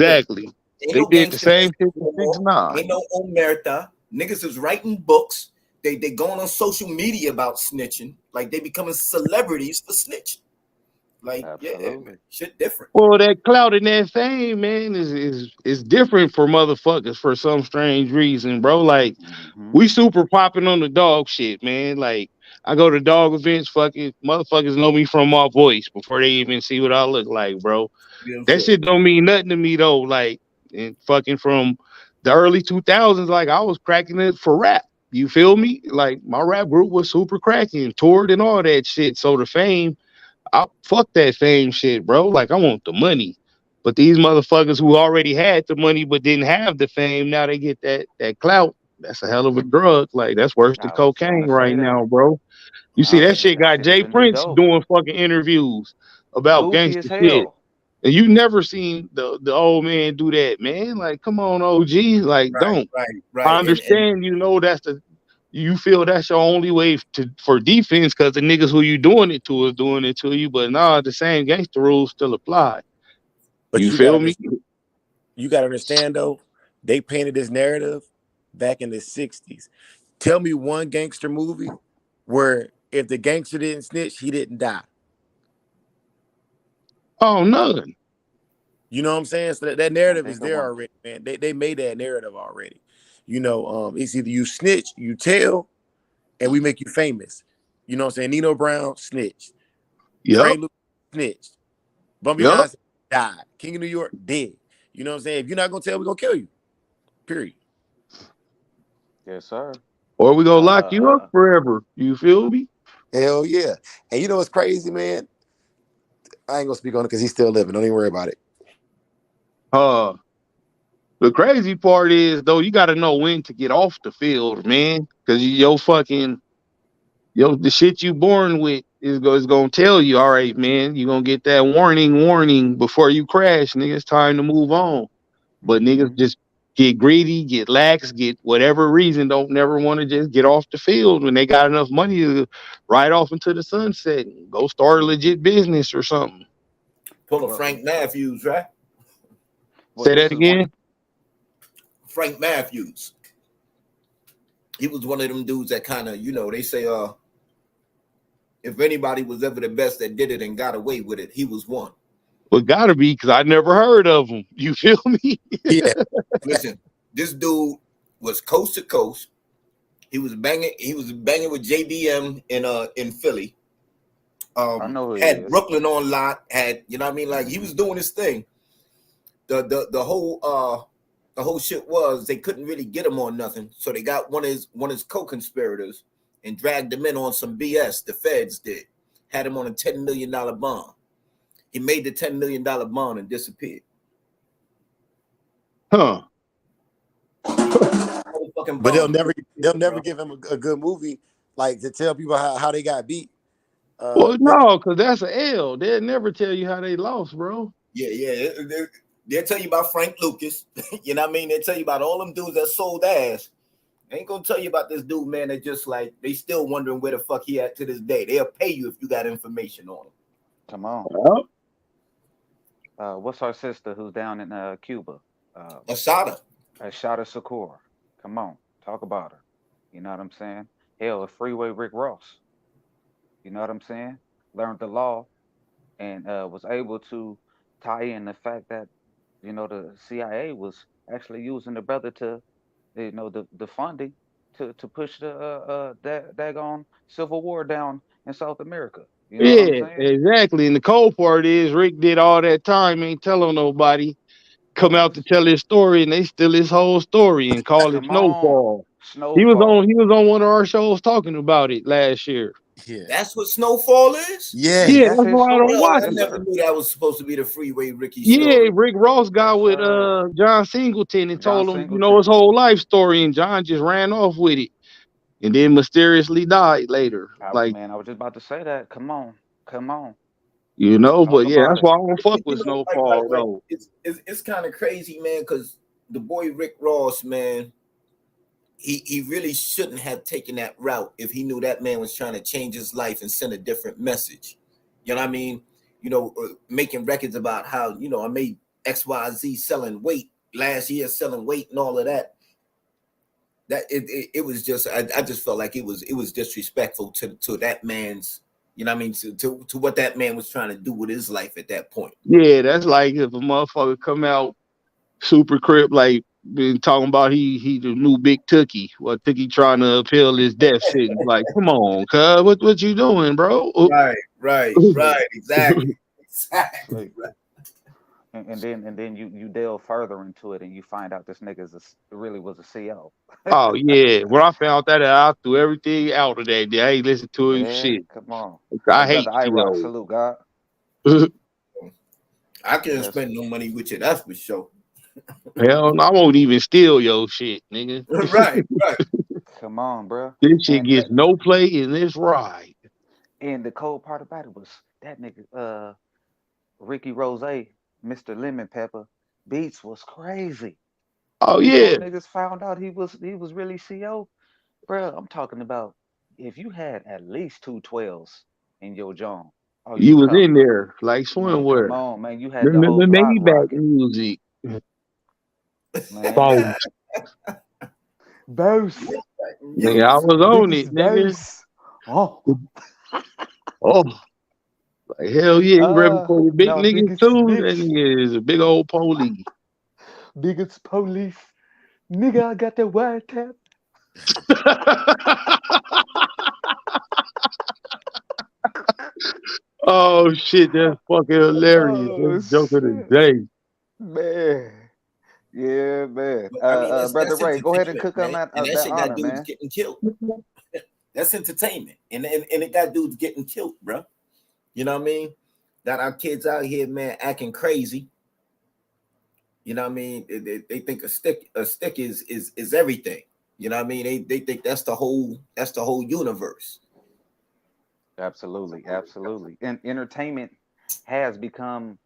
yeah, Exactly. ain't They no did the gangster same mess shit no with six more. nine. Ain't no omerta. Niggas is writing books. They going on social media about snitching. Like they becoming celebrities for snitching. Like, yeah, man, Absolutely. shit different. Well, that clout and that fame, man, is different for motherfuckers for some strange reason, bro. Like, Hmm. we super popping on the dog shit, man. Like, I go to dog events, fucking motherfuckers know me from my voice before they even see what I look like, bro. Real That shit. shit don't mean nothing to me though. Like, and fucking from the early 2000s, like I was cracking it for rap. You feel me? Like my rap group was super cracking, toured and all that shit. So the fame, I fuck that fame shit, bro. Like I want the money. But these motherfuckers who already had the money but didn't have the fame, now they get that clout. That's a hell of a drug. Like that's worse than I was trying cocaine to right say that. now, bro. You see I, that shit That got shit is Jay the new Prince dope. doing fucking interviews about Goofy as gangster shit. hell. And you never seen the old man do that, man. Like, come on, OG. Like, right, don't. right, I right. And understand, that's you feel that's your only way for defense because the niggas who you doing it to is doing it to you. But nah, the same gangster rules still apply. But You feel me? you gotta understand though, they painted this narrative back in the 60s. Tell me one gangster movie where if the gangster didn't snitch, he didn't die. Oh, none. You know what I'm saying? So that Can't narrative is think of there one. already, man. They made that narrative already. It's either you snitch, you tell, and we make you famous. You know what I'm saying? Nino Brown snitched. Yep. Frank Lucas snitched. Bumpy Yep. Johnson died. King of New York dead. You know what I'm saying? If you're not gonna tell, we're gonna kill you. Period. Yes, sir. Or we gonna lock you up forever. You feel me? Hell yeah. And you know what's crazy, man? I ain't gonna speak on it because he's still living. Don't even worry about it. The crazy part is though, you gotta know when to get off the field, man. Cause the shit you born with is gonna tell you, all right, man, you're gonna get that warning before you crash, nigga. It's time to move on. But niggas just get greedy, get lax, get whatever reason, don't never want to just get off the field when they got enough money to ride off into the sunset and go start a legit business or something. pull a Frank Matthews, right? Say that again. Frank Matthews. He was one of them dudes that kind of, they say, if anybody was ever the best that did it and got away with it, he was one. Well, gotta be, because I never heard of him. You feel me? Yeah. Listen, this dude was coast to coast. He was banging with JBM in Philly. I know he had is. Brooklyn on lock, had, you know what I mean? Like he was doing his thing. The whole shit was they couldn't really get him on nothing. So they got one of his co-conspirators and dragged him in on some BS. The feds did. Had him on a $10 million bond. He made the $10 million bond and disappeared. Huh. But they'll never give him a good movie like to tell people how they got beat. Well, no, because that's an L. They'll never tell you how they lost, bro. Yeah. They'll tell you about Frank Lucas. You know what I mean? They'll tell you about all them dudes that sold ass. They ain't gonna tell you about this dude, man, that just like they still wondering where the fuck he at to this day. They'll pay you if you got information on him. Come on. What's our sister who's down in Cuba? Asada. Ashada Shakur. Come on, talk about her. You know what I'm saying? Hell, a freeway Rick Ross. You know what I'm saying? Learned the law and was able to tie in the fact that the CIA was actually using the brother to the funding to push the daggone civil war down in South America. You know what I'm Yeah, saying? exactly. And the cold part is Rick did all that time, ain't telling nobody. Come out to tell his story, and they steal his whole story and call it Come on, Snowfall. He was Snowfall. on one of our shows talking about it last year. Yeah. That's what Snowfall is? Yeah. Yeah, That's that's his why I don't story. watch I Yes, it. never sir. knew that was supposed to be the Freeway Ricky Yeah, story. Rick Ross got Yes, with sir. John Singleton and John told him, his Singleton. whole life story, and John just ran off with it and then mysteriously died later. Like, Man, I was just about to say that. Come on, come on, but talk yeah, about that's it. why I don't fuck with Like Snowfall though. it's kind of crazy, man, because the boy Rick Ross, man, he really shouldn't have taken that route if he knew that man was trying to change his life and send a different message. You know what I mean? Making records about how, I made XYZ selling weight last year, selling weight and all of that. That it was just, I just felt like it was disrespectful to that man's, you know what I mean, to what that man was trying to do with his life at that point. Yeah, that's like if a motherfucker come out super crip, like been talking about he the new Big Tookie. Well, Tookie trying to appeal his death sentence. Like, come on, cuz, what you doing, bro? Right, exactly. Like, and then you delve further into it and you find out this nigga really was a CO. Oh yeah, when I found that out, I threw everything out of that day. I ain't listen to him Man, shit. come on. Hey, I brother hate IROC, COs. salute God. I can't Yes. spend no money with you, that's for sure. Hell, no, I won't even steal your shit, nigga. Right, right. Come on, bro. This shit And gets no play in this ride. and the cold part about it was that nigga, Ricky Rose, Mr. Lemon Pepper, Beats was crazy. Oh Before yeah, niggas found out he was really CO, bro. I'm talking about if you had at least two 12s in your John, oh, you you was in covered. there like Man, come swimwear. on, man. You had the whole The block Maybach rocking, music. man. Boom. Verse, Nigga, I Use. was on biggest it, nigga. verse. Oh, Oh, like hell yeah, you ready for the big no, niggas biggest too? That snitch, nigga is a big old police. biggest police. Nigga, I got that wiretap. Oh shit, that's fucking hilarious. That's Oh a joke of the shit, day. man. Yeah, man. But I mean, Brother that's Ray, go ahead and entertainment, cook on man. that And that that shit got honor, dudes man. getting killed. That's entertainment. And it got dudes getting killed, bro. You know what I mean? Got our kids out here, man, acting crazy. You know what I mean? They think a stick is everything. You know what I mean? They think that's the whole universe. Absolutely, absolutely. And entertainment has become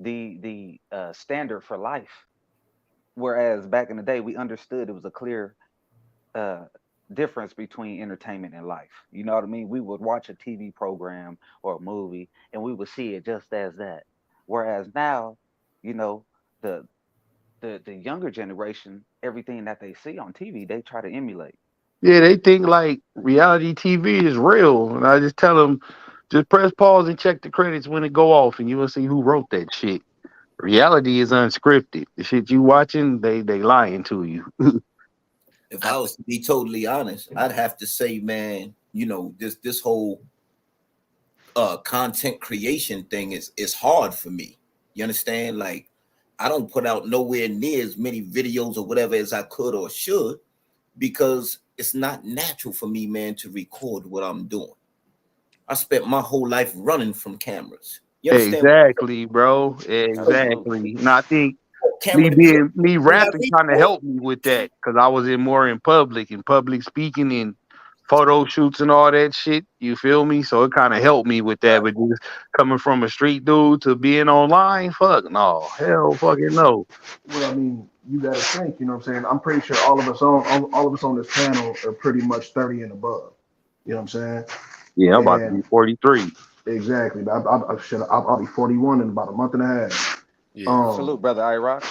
the standard for life. Whereas back in the day, we understood it was a clear uh, difference between entertainment and life. You know what I mean? We would watch a TV program or a movie, and we would see it just as that. Whereas now, you know, the the younger generation, everything that they see on TV, they try to emulate. Yeah, they think like reality TV is real, and I just tell them, just press pause and check the credits when it go off, and you will see who wrote that shit. Reality is unscripted. The shit you watching, they lying to you. If I was to be totally honest, I'd have to say, man, this whole content creation thing is hard for me. You understand? Like, I don't put out nowhere near as many videos or whatever as I could or should, because it's not natural for me, man, to record what I'm doing. I spent my whole life running from cameras. You understand? Exactly, bro. Absolutely. Exactly. And I think Camera to clip. me You have rapping kind of record. helped me with that because I was in more in public speaking and photo shoots and all that shit. You feel me? So it kind of helped me with that. But just coming from a street dude to being online, fuck no, hell, fucking no. Well, I mean, you got to think. You know what I'm saying? I'm pretty sure all of us on this panel are pretty much 30 and above. You know what I'm saying? Yeah, I'm about to be And 43. exactly, but I'll be 41 in about a month and a half. Yeah. Salute, Um, brother IROC.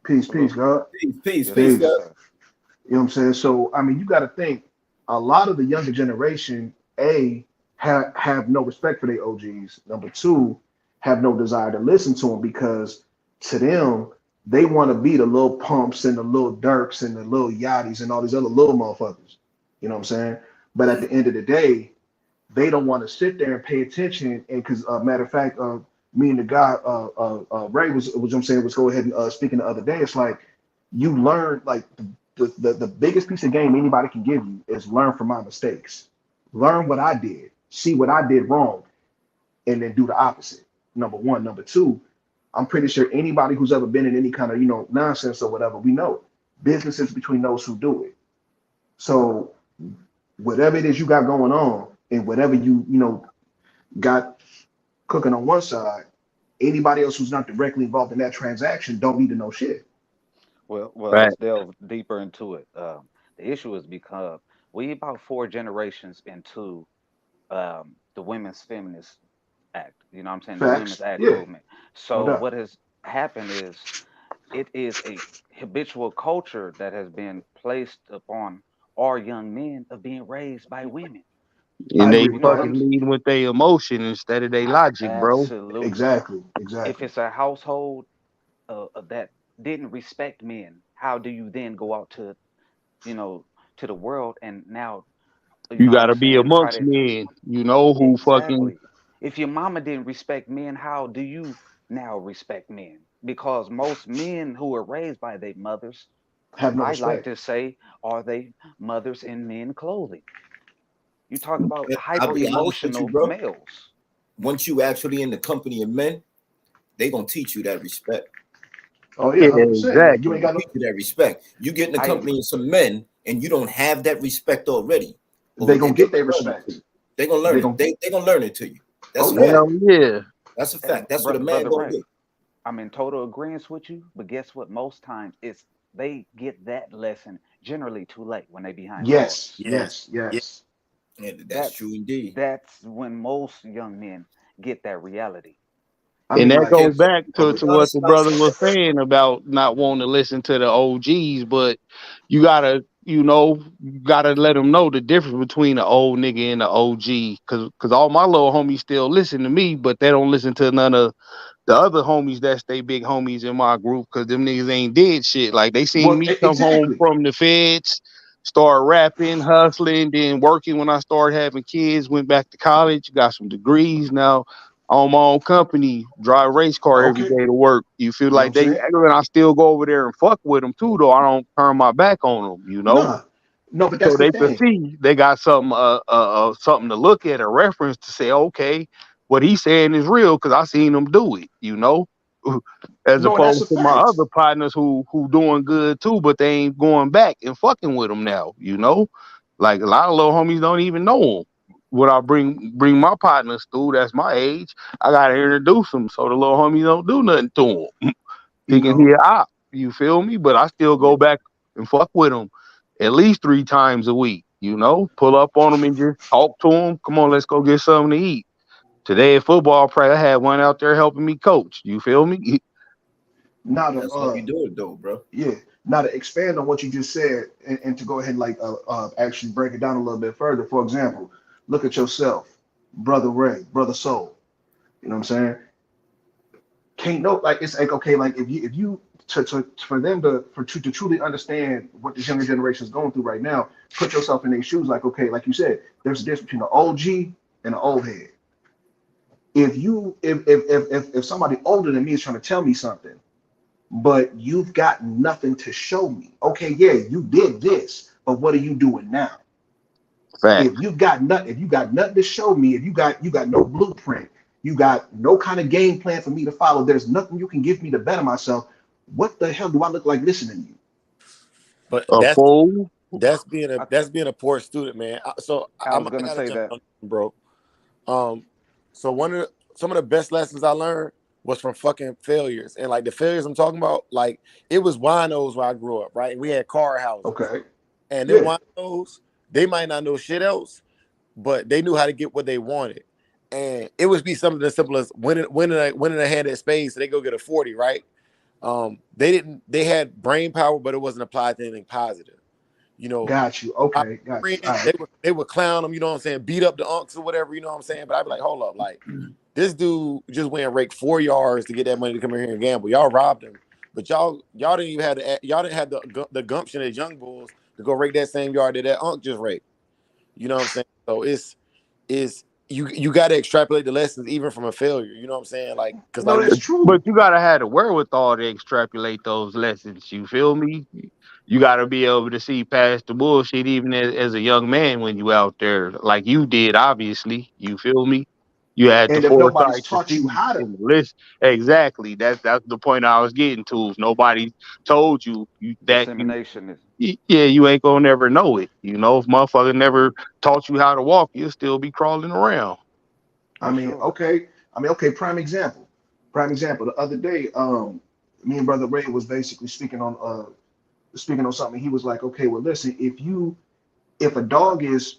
peace, Salute. God, Peace, peace, Yes, peace, sir. peace. Yes, guys. sir. You know what I'm saying? So, I mean, you got to think. A lot of the younger generation, have no respect for their OGs. Number two, have no desire to listen to them because to them, they want to be the little pumps and the little Dirks and the little Yachties and all these other little motherfuckers. You know what I'm saying? But at the end of the day, they don't want to sit there and pay attention. And because, matter of fact, me and the guy, Ray was I'm saying was go ahead and speaking the other day. It's like you learn like the biggest piece of game anybody can give you is learn from my mistakes, learn what I did, see what I did wrong, and then do the opposite. Number one. Number two, I'm pretty sure anybody who's ever been in any kind of nonsense or whatever, we know business is between those who do it. So whatever it is you got going on and whatever you got cooking on one side, anybody else who's not directly involved in that transaction don't need to know shit. Well, Right. let's delve deeper into it. The issue is because we about four generations into the women's feminist act. You know what I'm saying? The women's Facts. act Yeah, movement. no So doubt. what has happened is it is a habitual culture that has been placed upon our young men of being raised by women. I And they agree You with know that what I'm? fucking lead with their emotion instead of their logic, bro. Absolutely. exactly, If exactly. it's a household that didn't respect men, how do you then go out you know, to the world and now, You what I'm gotta be saying, try amongst to men, who fucking exactly. If your mama didn't respect men, how do you now respect men? because most men who are raised by their mothers, Have no I like respect. to say, are they mothers in men clothing. You talk about I'll hyper be honest with you, emotional bro. males. Once you actually in the company of men, they gonna teach you that respect. Oh yeah, Yeah, 100%. Yeah, you They ain't exactly. gonna got no. teach you that respect. You get in the I company of some men and you don't have that respect already. They Well, gonna they get their gonna learn it to respect. you. They gonna learn They it. gonna. They gonna learn it to you. That's Oh a yeah. fact. Hell yeah. That's a fact. That's what a man brother gonna Ray, do. I'm in total agreement with you, but guess what? Most times it's they get that lesson generally too late when they behind Yes. bars. Yes. Yes. Yeah. Yes. And that's That's true indeed. that's when most young men get that reality. I And mean, that like. Yeah, goes back I'm to, gonna Oh, be to what honest the about brother something, was bro. saying about not wanting to listen to the OGs, but you gotta, you gotta let them know the difference between the old nigga and the OG. Cause all my little homies still listen to me, but they don't listen to none of the other homies that's they big homies in my group. Cause them niggas ain't did shit. Like they seen well, me come home exactly. from the feds, start rapping, hustling, then working when I started having kids, went back to college, got some degrees now. Own my own company, drive race car every Okay. day to work. You feel You know what like I'm they, saying? and I still go over there and fuck with them too, though. I don't turn my back on them. Nah. No, but So that's the they could thing. see they got something, something to look at, a reference to say, okay, what he's saying is real because I seen him do it. As No, and that's opposed a to my fact. other partners who doing good too, but they ain't going back and fucking with them now. Like a lot of little homies don't even know them. When I bring my partners through, that's my age, I gotta introduce them so the little homies don't do nothing to them. You Thinking know. he a op, you feel me? But I still Yeah. go back and fuck with him at least 3 times a week. Pull up on him and just talk to him. Come on, let's go get something to eat. Today at football practice, I had one out there helping me coach. You feel me? Now to That's how you do it, though, bro. yeah. Now to expand on what you just said, and to go ahead and like actually break it down a little bit further. For example, look at yourself, brother Ray, brother Soul. You know what I'm saying? Can't no like it's like okay, like if you for them to truly understand what this younger generation is going through right now, put yourself in their shoes. Like okay, like you said, there's a difference between an OG and an old head. If somebody older than me is trying to tell me something, but you've got nothing to show me. Okay, yeah, you did this, but what are you doing now? Fact. If you got nothing to show me, if you got no blueprint, you got no kind of game plan for me to follow, there's nothing you can give me to better myself. What the hell do I look like listening to you? But A fool. I, that's being a poor student, man. I was I gonna gotta say jump that. on, bro. Um, so some of the best lessons I learned was from fucking failures, and like the failures I'm talking about, like it was winos where I grew up, right? We had car houses, Okay. and them Yeah. winos, they might not know shit else, but they knew how to get what they wanted. And it would be something as simple as winning a hand at spades, so they go get a 40, right? They had brain power, but it wasn't applied to anything positive. You know, Got you. my Okay. Got you. All friends, right. they would clown them, you know what I'm saying, beat up the unks or whatever, you know what I'm saying. But I'd be like, hold up, like this dude just went and raked 4 yards to get that money to come in here and gamble. Y'all robbed him, but y'all didn't even have y'all didn't have the gumption as young bulls to go rake that same yard that unk just raked. You know what I'm saying? So it's you got to extrapolate the lessons even from a failure. You know what I'm saying? Like because No, like that's But true. you gotta have the wherewithal to extrapolate those lessons. You feel me? You gotta be able to see past the bullshit, even as a young man when you out there, like you did. Obviously, you feel me? You had the And if nobody's foresight to taught see you how to, and list. Exactly. That's the point I was getting to. If nobody told you that Dissemination is yeah, you ain't gonna never know it. If motherfucker never taught you how to walk, you'll still be crawling around. I for mean, sure. okay. I mean, okay, prime example. Prime example. The other day, me and Brother Ray was basically speaking on something. He was like, okay, well, listen, if a dog is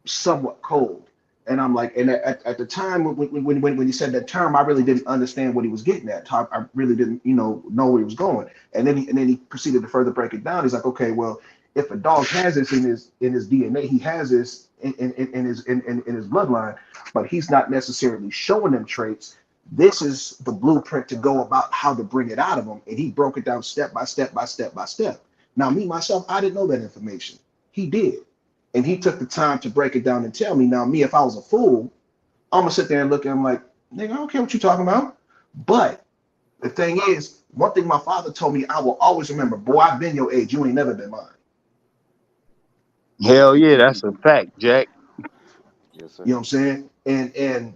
somewhat cold. And I'm like, and at the time when he said that term, I really didn't understand what he was getting at. I really didn't, know where he was going. And then he proceeded to further break it down. He's like, okay, well, if a dog has this in his DNA, he has this in his bloodline, but he's not necessarily showing them traits. This is the blueprint to go about how to bring it out of him. And he broke it down step by step by step by step. Now, me myself, I didn't know that information. He did. And he took the time to break it down and tell me. Now, me, if I was a fool, I'm gonna sit there and look at him like, nigga, I don't care what you're talking about. But The thing is, one thing my father told me, I will always remember, boy, I've been your age. You ain't never been mine. Hell yeah, that's a fact, Jack. Yes, You know sir. what I'm saying? And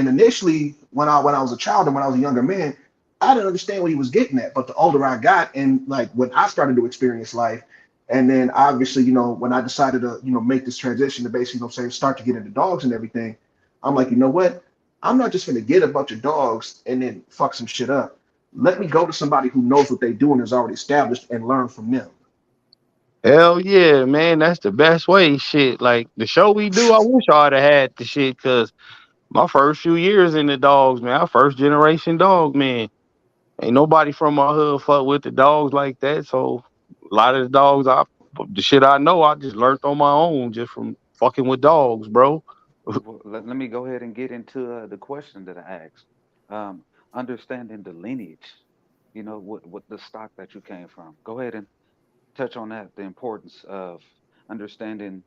initially, when I was a child and when I was a younger man, I didn't understand what he was getting at. But the older I got, and like when I started to experience life, and then obviously, when I decided to, make this transition to basically, say, start to get into dogs and everything, I'm like, you know what? I'm not just gonna get a bunch of dogs and then fuck some shit up. Let me go to somebody who knows what they do and is already established and learn from them. Hell yeah, man, that's the best way. Shit, like the show we do, I wish I'd have had the shit because my first few years in the dogs, man, I first generation dog, man. Ain't nobody from my hood fuck with the dogs like that. So a lot of the dogs, the shit I know, I just learned on my own just from fucking with dogs, bro. Well, let me go ahead and get into the question that I asked. Um, Understanding the lineage, what the stock that you came from. Go ahead and touch on that, the importance of understanding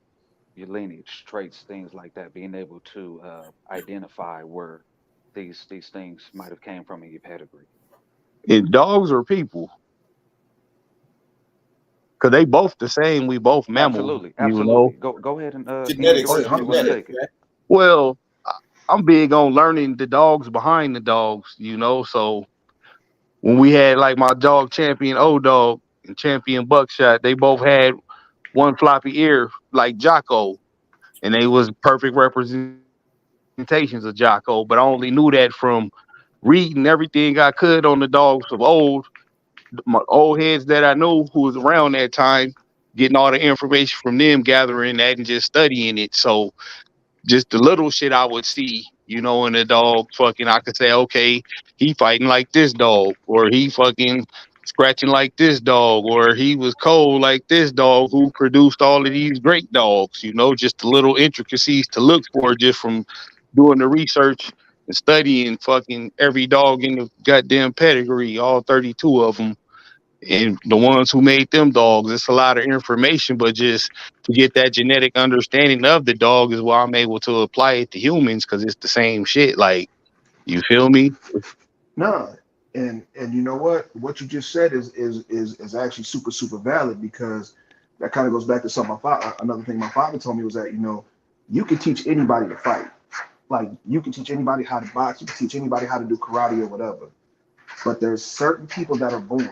your lineage, traits, things like that, being able to identify where these things might have came from in your pedigree. And dogs are people, cause they both the same. We both mammals, Absolutely, you know. absolutely. Go ahead and end Genetics Oh yours yeah, is if you hundred want to percent. genetics, take it. right? Well, I'm big on learning the dogs behind the dogs, you know. So when we had like my dog Champion Old Dog and Champion Buckshot, they both had one floppy ear like Jocko, and they was perfect representations of Jocko. But I only knew that from reading everything I could on the dogs of old, my old heads that I knew who was around that time, getting all the information from them, gathering that and just studying it. So just the little shit I would see, in a dog fucking, I could say, okay, he fighting like this dog, or he fucking scratching like this dog, or he was cold like this dog who produced all of these great dogs, just the little intricacies to look for just from doing the research and studying fucking every dog in the goddamn pedigree, all 32 of them and the ones who made them dogs. It's a lot of information, but just to get that genetic understanding of the dog is why I'm able to apply it to humans because it's the same shit. Like, you feel me? No, and you know what? What you just said is actually super super valid because that kind of goes back to something another thing my father told me was that you can teach anybody to fight. Like you can teach anybody how to box, you can teach anybody how to do karate or whatever. But there's certain people that are born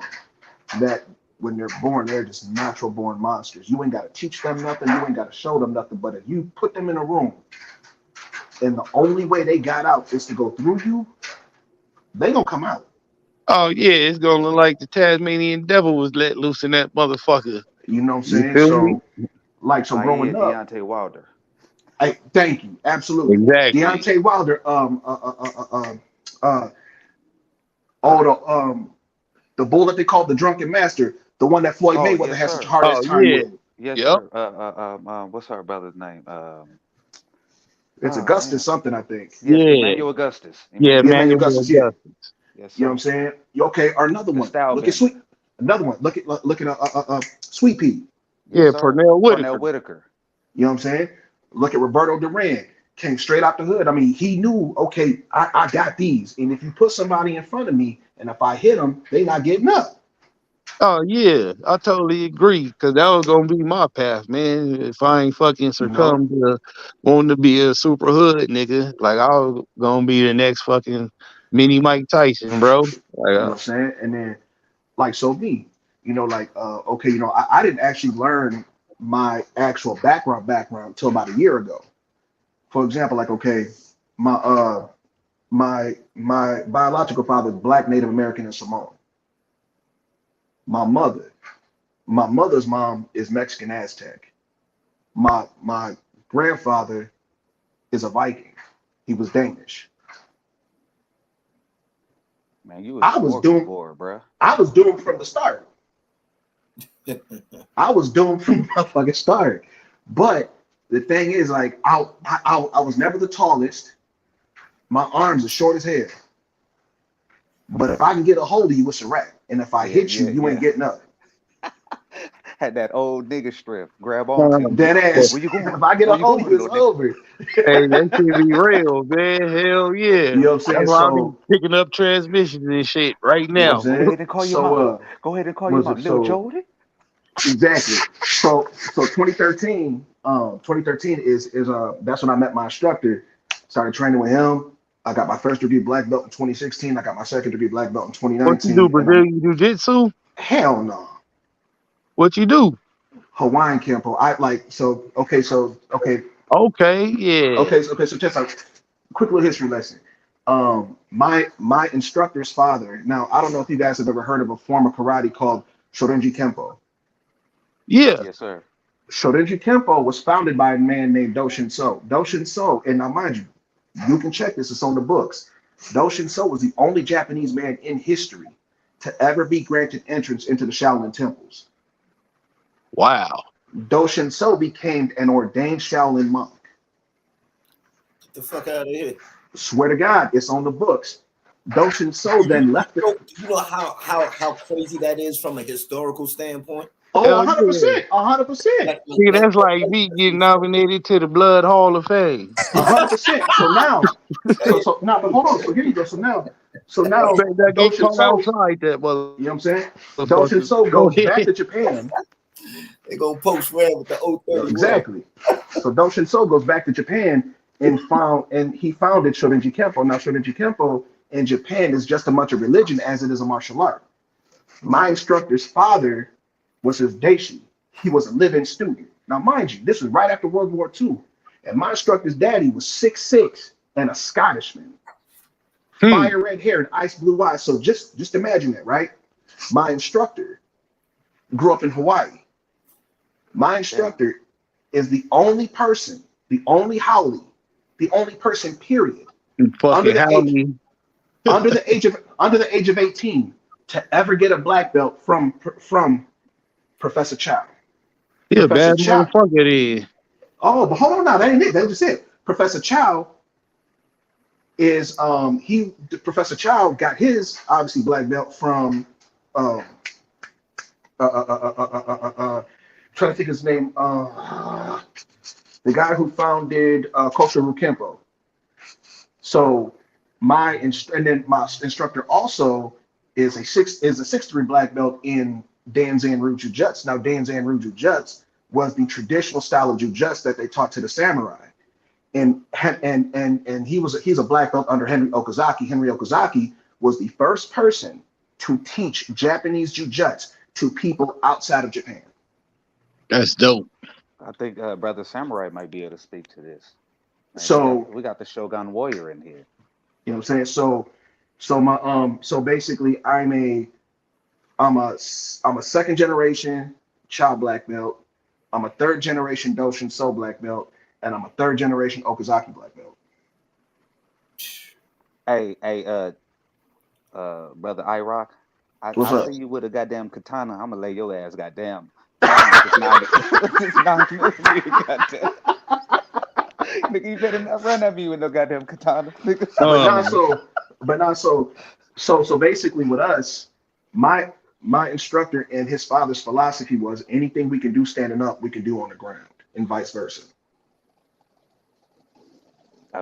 that when they're born, they're just natural born monsters. You ain't got to teach them nothing, you ain't got to show them nothing. But if you put them in a room and the only way they got out is to go through you, they gonna come out. Oh, yeah, it's gonna look like the Tasmanian devil was let loose in that motherfucker. You know what I'm You saying? feel me? So, like, so I.e., growing a up, Deontay Wilder. thank you, absolutely. Exactly. Deontay Wilder, uh, oh, the bull that they called the Drunken Master, the one that Floyd Oh, Mayweather yes, had such a sir. hard ass Oh, time yeah. with. Yes, Yep. sir. What's her brother's name? It's Oh, Augustus damn. something, I think. Yes, Yeah. Emmanuel Augustus. Yeah, Yeah, Emmanuel Emmanuel Manuel Augustus. Augustus. Yeah, Augustus. Yes, you know what sir. I'm saying? Okay, or another The one. style Look at bender. Sweet. Another one. Look at Sweet Pea. Yes, Yeah, sir. Pernell Cornell Whitaker. Whitaker. You know what I'm saying? Look at Roberto Duran. Came straight out the hood. I mean, he knew, okay, I got these. And if you put somebody in front of me, and if I hit them, they not getting up. Oh yeah, I totally agree. Cause that was gonna be my path, man. If I ain't fucking You know? succumb to wanting to be a super hood nigga, like I was gonna be the next fucking mini Mike Tyson, bro. Like, You know what I'm saying? And then, like, so me, like, okay, I didn't actually learn my actual background until about a year ago. For example, like, okay, my my biological father is Black, Native American, and Samoan. My mother, my mother's mom is Mexican Aztec. My grandfather is a Viking. He was Danish. Man, you a I was doomed. smorgasbord, bruh. I was doomed from the start. I was doomed from the fucking start. But the thing is, like, I was never the tallest. My arms are short as hell. But if I can get a hold of you, it's a wrap. And if I Yeah, hit you, yeah, you ain't yeah. getting up. had that old nigga strip. Grab on to you. Dead ass. Where you going? If I get Where a you hold going, you, it's little nigga? over. Hey, that shit be real, man. Hell yeah. You know what I'm That's saying? why I be So, picking up transmissions and shit right you know what I'm now. Go saying? ahead and call your So, mama. Go ahead and call your was mom. it Little so Jody. exactly. So 2013, 2013 is that's when I met my instructor. Started training with him. I got my first degree black belt in 2016. I got my second degree black belt in What you do, 2019. And I'm Brazilian Jiu-Jitsu? hell no. What you do? Hawaiian Kempo. I like so okay, so okay, Okay, yeah. so just a quick little history lesson. My instructor's father. Now I don't know if you guys have ever heard of a form of karate called Shorinji Kempo. Yeah. Yes, sir. Shorinji Kempo was founded by a man named Doshin So. Doshin So, and now mind you, you can check this, it's on the books. Doshin So was the only Japanese man in history to ever be granted entrance into the Shaolin temples. Wow. Doshin So became an ordained Shaolin monk. Get the fuck out of here. Swear to God, it's on the books. Doshin So then left Do the. you know how crazy that is from a historical standpoint? Oh, Hell yeah. 100%. 100%. Like, See, that's like me getting nominated to the Blood Hall of Fame. 100%. So now, so now, but hold on. So here you go. So now, Better not get Doshin caught So, outside that mother. you know what I'm saying? Doshin So Go goes back ahead. to Japan. they gonna post red with the 031. Exactly. So Doshin So goes back to Japan and he founded Shorinji Kempo. Now Shorinji Kempo in Japan is just as much a religion as it is a martial art. My instructor's father was his Daishi. He was a living student. Now, mind you, this was right after World War II. And my instructor's daddy was 6'6" and a Scottishman. Fire red hair and ice blue eyes. So just imagine that, right? My instructor grew up in Hawaii. My instructor is the only person, the only haole, the only person, period, under Fucking the howdy. age under the age of 18 to ever get a black belt from Professor Chow. Yeah, Professor bad Chow. motherfucker it is. Oh, but hold on now, that ain't it. That's just it. Professor Chow is Professor Chow got his obviously black belt from trying to think his name, the guy who founded Kosho Kempo. So my instructor also is a 6'3" black belt in Danzan Ryu Jiu-Jitsu. Now Danzan Ryu Jiu-Jitsu was the traditional style of Jiu-Jitsu that they taught to the samurai. And he's a black belt under Henry Okazaki. Henry Okazaki was the first person to teach Japanese Jiu-Jitsu to people outside of Japan. That's dope. I think Brother Samurai might be able to speak to this. Man, So we got the Shogun Warrior in here. you know what I'm saying? So basically I'm a second generation Chow black belt. I'm a third generation Doshin So black belt, and I'm a third generation Okazaki black belt. Hey, Brother IROC, What's I up? see you with a goddamn katana. I'm gonna lay your ass goddamn down. This 9mm, goddamn. Nigga, you better not run at me with no goddamn katana. Nigga. So basically with us, my instructor and his father's philosophy was anything we can do standing up, we can do on the ground, and vice versa.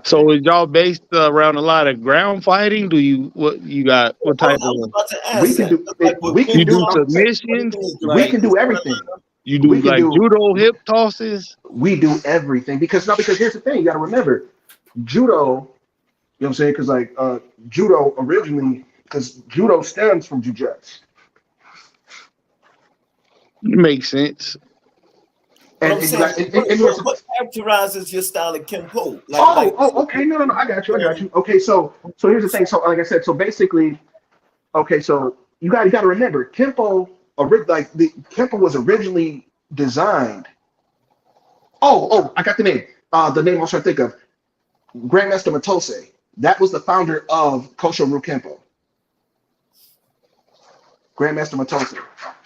So is y'all based around a lot of ground fighting? Do you what type I was of about to ask We can that. do Like it, with we can you do do submissions? we can do everything. You do We can like do judo hip tosses? we do everything because here's the thing, you gotta remember, judo, you know what I'm saying? Because like judo originally, because judo stems from jujitsu. Makes sense. But And, I'm and you saying, got and here's what characterizes your style of Kempo? okay, no, I got you. Okay, so here's the thing. So like I said, so basically, okay, so you got to remember, Kempo, Kempo was originally designed. Oh, I got the name. The name I was trying to think of, Grandmaster Matose. That was the founder of Kosho Ryu Kempo. Grandmaster Matose.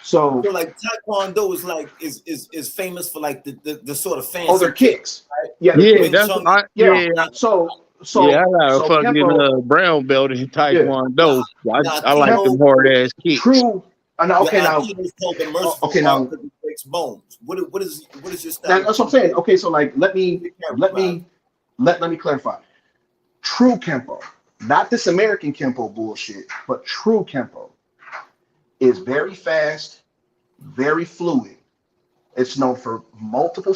So like Taekwondo is famous for like the sort of fancy. their kicks. Right? Yeah, Yeah, kicks. that's So I got a fucking Kempo, brown belt in Taekwondo. I like them Kempo, hard ass kicks. true. Now, Okay, now X Bones. What is your style? That's what I'm saying. Okay, so like let me clarify. True Kempo, not this American Kempo bullshit, but true Kempo is very fast, very fluid. It's known for multiple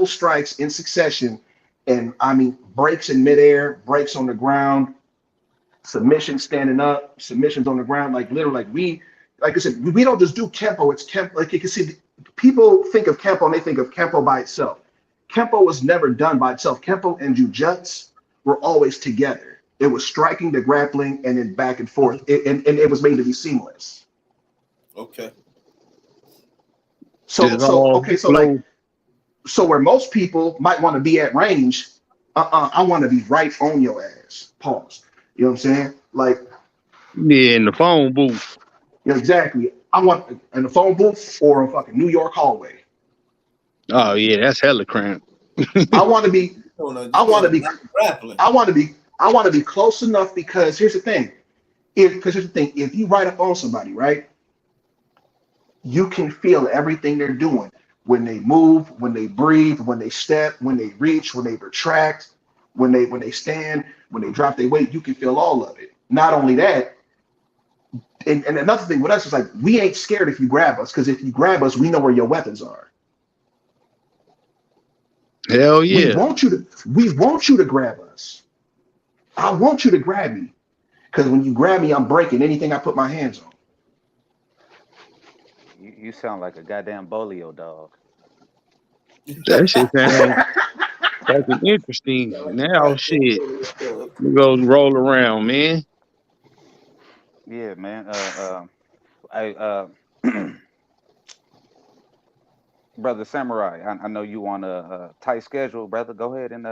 strikes in succession, and I mean breaks in midair, breaks on the ground, submissions standing up, submissions on the ground. Like literally, like I said, we don't just do Kempo. It's Kempo. Like you can see, people think of Kempo and they think of Kempo by itself. Kempo was never done by itself. Kempo and Jiu-Jitsu were always together. It was striking to grappling and then back and forth, and it was made to be seamless. Okay. So where most people might want to be at range, I want to be right on your ass. Pause. You know what I'm saying? Like, yeah, in the phone booth. Yeah, exactly. I want in the phone booth or a fucking New York hallway. Oh yeah, that's hella cramp. I want to be close enough because here's the thing. If you ride up on somebody, right, you can feel everything they're doing when they move, when they breathe, when they step, when they reach, when they retract, when they stand, when they drop their weight. You can feel all of it. Not only that. And another thing with us is like we ain't scared if you grab us, because if you grab us, we know where your weapons are. Hell yeah. We want you to grab us. I want you to grab me. Because when you grab me, I'm breaking anything I put my hands on. You sound like a goddamn bolio dog. That shit sounds fucking interesting. Now shit. We go roll around, man. Yeah, man. Brother Samurai, I know you on a tight schedule, brother. Go ahead and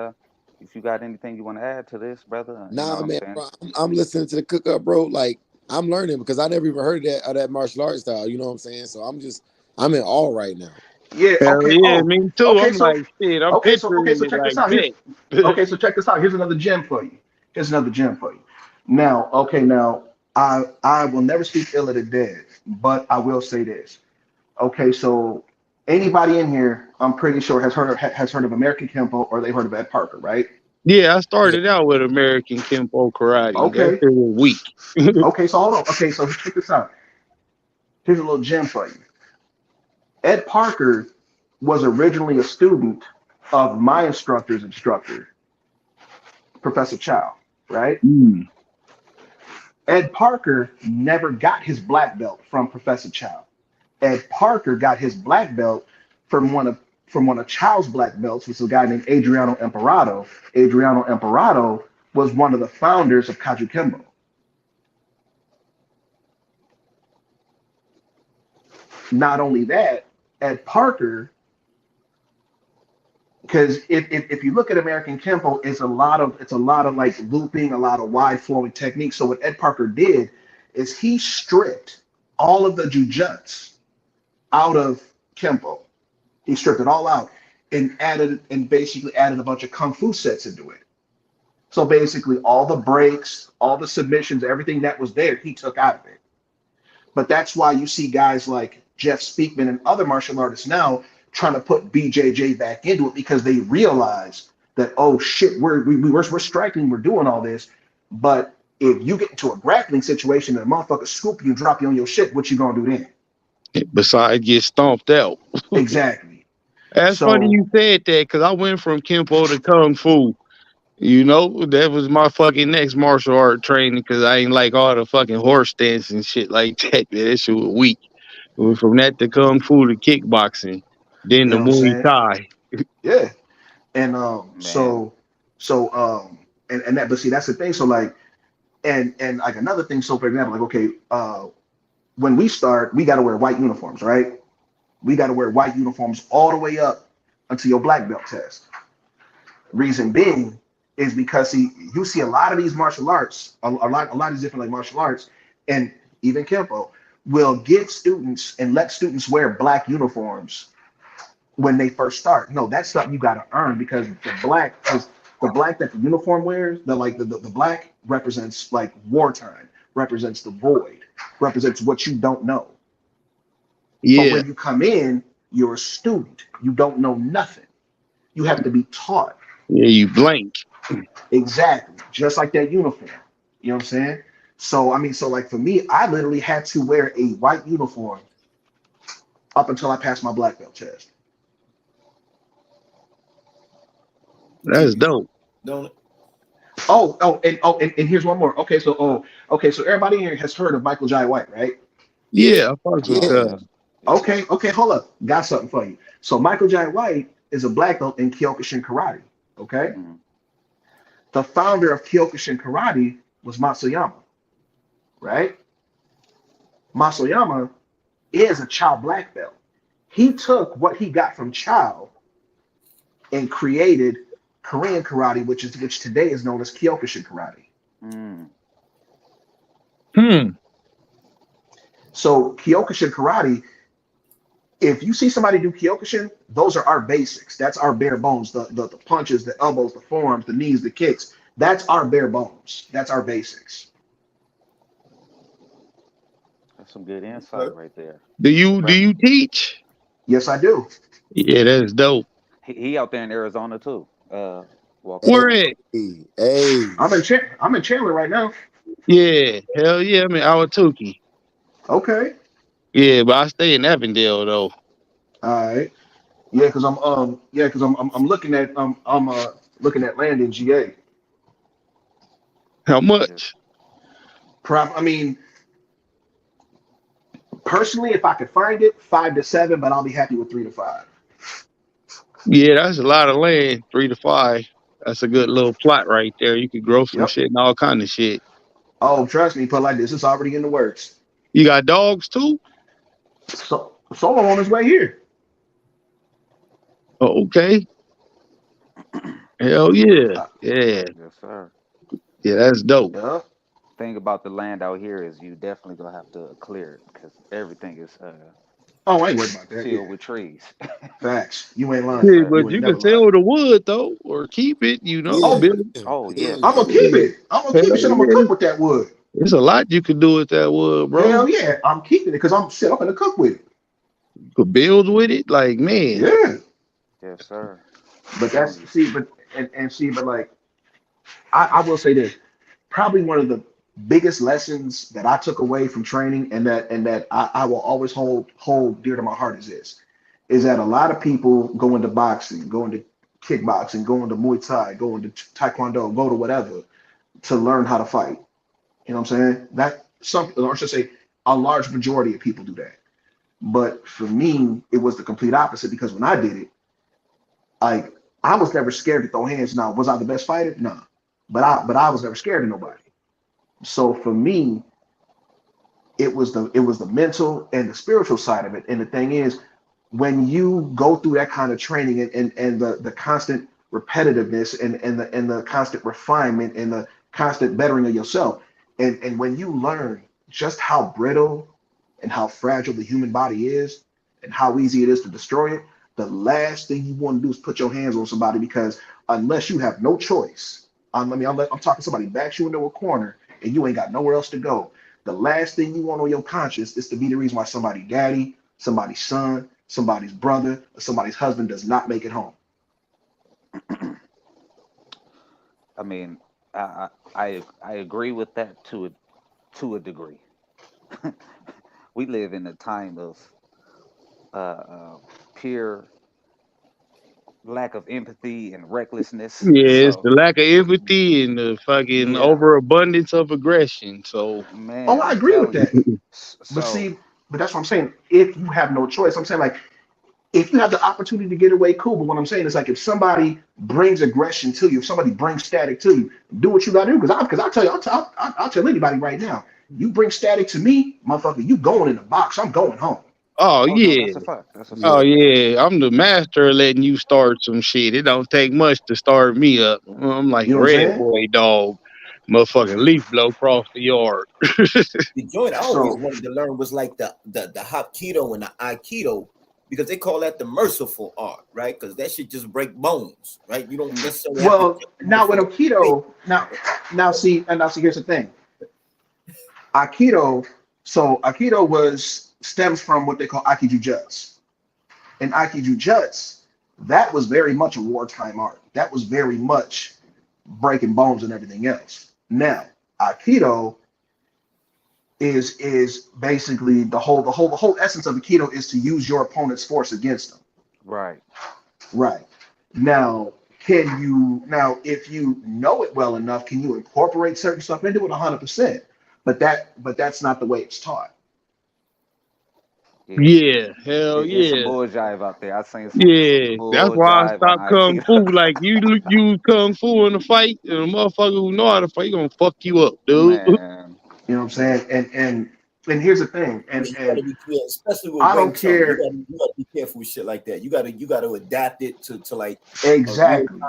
if you got anything you want to add to this, brother. You know Nah, what I'm man, saying? bro, I'm listening to the cook up, bro. Like I'm learning because I never even heard of that martial arts style. You know what I'm saying? So I'm in awe right now. Yeah. Hell Okay. yeah, Oh. me too. Okay. I'm So. like shit. I'm Okay. So. Okay. picturing So it check this like out. that. So check this out. Here's another gem for you. Now. Okay. Now. I will never speak ill of the dead, but I will say this. Okay. So anybody in here, I'm pretty sure has heard of American Kempo, or they heard of Ed Parker, right? Yeah, I started out with American Kempo Karate. That Okay. shit was weak. Okay. So hold on. Okay. So check this out. Here's a little gem for you. Ed Parker was originally a student of my instructor's instructor, Professor Chow, right? Mm. Ed Parker never got his black belt from Professor Chow. Ed Parker got his black belt from one of Chow's black belts, which was a guy named Adriano Emperado. Adriano Emperado was one of the founders of Kaju Kembo. Not only that, Ed Parker, because if you look at American Kempo, it's a lot of like looping, a lot of wide flowing techniques. So what Ed Parker did is he stripped all of the jujutsu out of Kempo. He stripped it all out and basically added a bunch of kung fu sets into it. So basically all the breaks, all the submissions, everything that was there, he took out of it. But that's why you see guys like Jeff Speakman and other martial artists now trying to put BJJ back into it, because they realize that, oh shit, we're striking, we're doing all this, but if you get into a grappling situation and a motherfucker scoop you and drop you on your shit, what you gonna do then? Besides, get stomped out. Exactly. That's funny you said that, because I went from Kempo to Kung Fu. You know, that was my fucking next martial art training, because I ain't like all the fucking horse stance and shit like that. That shit was weak. It went from that to Kung Fu to kickboxing, then You the know what I'm Muay saying? Thai. Yeah. And Man. and that, but see, that's the thing. So like, and like another thing. So for example, like, okay, when we start, we got to wear white uniforms, right? We got to wear white uniforms all the way up until your black belt test. Reason being is because you see a lot of these martial arts, a lot of these different like martial arts, and even Kempo will get students and let students wear black uniforms when they first start. No, that's something you got to earn, because the black that the uniform wears, the black represents like wartime, represents the void, represents what you don't know. But Yeah, when you come in, you're a student. You don't know nothing. You have to be taught. yeah, you blank. Exactly. Just like that uniform. You know what I'm saying? So I mean, so like for me, I literally had to wear a white uniform up until I passed my black belt test. That's dope. Don't it? And here's one more. Okay, so everybody here has heard of Michael Jai White, right? Yeah, I fucks with Oh Yeah. yes. cuz. Yes. Okay, hold up. Got something for you. So Michael Jai White is a black belt in Kyokushin Karate. Okay. Mm. The founder of Kyokushin Karate was Masayama, right? Masayama is a Chow black belt. He took what he got from Chow and created Korean karate, which today is known as Kyokushin karate. Mm. Hmm. So Kyokushin karate, if you see somebody do Kyokushin, those are our basics. That's our bare bones. The punches, the elbows, the forearms, the knees, the kicks. That's our bare bones. That's our basics. That's some good insight Okay. right there. Do you Bro, teach? Yes, I do. Yeah, that's dope. he out there in Arizona too. Walking Where around. at? Hey. I'm in Chandler right now. Yeah, hell yeah, I'm in Awatuki. Okay. Yeah, but I stay in Avondale though. All right. I'm looking at looking at land in GA. How Yes. much? I mean, personally, if I could find it, 5 to 7, but I'll be happy with 3 to 5. Yeah, that's a lot of land, 3 to 5. That's a good little plot right there. You could grow some Yep. shit and all kind of shit. Oh, trust me, put it like this, it's already in the works. You got dogs too? So Solo on his way here. Oh, okay. Hell yeah. Uh, Yeah. Yes, sir. Yeah, that's dope. yeah. Thing about the land out here is you definitely gonna have to clear it because everything is Oh, I ain't worried about that. filled Yeah. with trees. Facts. You ain't Yes, lying. Yeah, sir. You but ain't you never can lying. sell the wood though, or keep it, Yeah. Oh, build. Oh Yeah. yeah. I'm gonna keep it. I'm gonna keep it. Hell Shit, I'm gonna yeah. cook with that wood. There's a lot you could do with that wood, bro. Hell yeah, I'm keeping it because I'm gonna cook with it. You could build with it. Like, man. Yeah. Yes, sir. But Telling that's you. see, but and see, but like I will say this. Probably one of the biggest lessons that I took away from training and that I will always hold dear to my heart is that a lot of people go into boxing, go into kickboxing, go into Muay Thai, go into Taekwondo, go to whatever to learn how to fight. You know what I'm saying? That some, or I should say, a large majority of people do that. But for me, it was the complete opposite because when I did it, like I was never scared to throw hands. Now, was I the best fighter? No. But I was never scared of nobody. So for me, it was the mental and the spiritual side of it. And the thing is, when you go through that kind of training and the constant repetitiveness and the constant refinement and the constant bettering of yourself, and when you learn just how brittle and how fragile the human body is and how easy it is to destroy it, the last thing you want to do is put your hands on somebody because unless you have no choice, I'm talking somebody backs you into a corner and you ain't got nowhere else to go. The last thing you want on your conscience is to be the reason why somebody's daddy, somebody's son, somebody's brother, or somebody's husband does not make it home. I mean, I agree with that to a degree. We live in a time of pure lack of empathy and recklessness. Yeah, it's So the lack of empathy and the fucking yeah, overabundance of aggression. So Oh, man, I I'm agree with telling that. you. But So see, but that's what I'm saying. If you have no choice, I'm saying like if you have the opportunity to get away, cool. But what I'm saying is like if somebody brings aggression to you, if somebody brings static to you, do what you gotta do. Because I tell you, I'll tell anybody right now, you bring static to me, motherfucker, you going in the box. I'm going home. oh oh no, yeah. that's a fact. That's a Oh Yeah. fact. yeah. I'm the master of letting you start some shit. It don't take much to start me up. I'm like You a know what I'm red saying? boy dog. Motherfucking leaf blow across the yard. The joint I always So wanted to learn was like the Hapkido and the Aikido because they call that the merciful art, right? Because that shit just break bones, right? You don't Mm. necessarily have to well kill the now with motherfucker. Aikido, now see here's the thing. Aikido, so Aikido was stems from what they call Aikijujutsu. And Aikijujutsu, that was very much a wartime art. That was very much breaking bones and everything else. Now, Aikido is basically the whole essence of Aikido is to use your opponent's force against them. Right. Right. Now, if you know it well enough, can you incorporate certain stuff into it 100%? But that's not the way it's taught. Yeah. Yeah, hell It's some yeah. bull jive out there. I seen some Yeah, that's bull why I jive on stopped kung Aikido. fu. Like you kung fu in a fight, and a motherfucker who know how to fight gonna fuck you up, dude. Man. You know what I'm saying? And here's the thing, You gotta be careful, especially with I Wing don't Chun. care You gotta be careful with shit like that. You gotta adapt it to like exactly.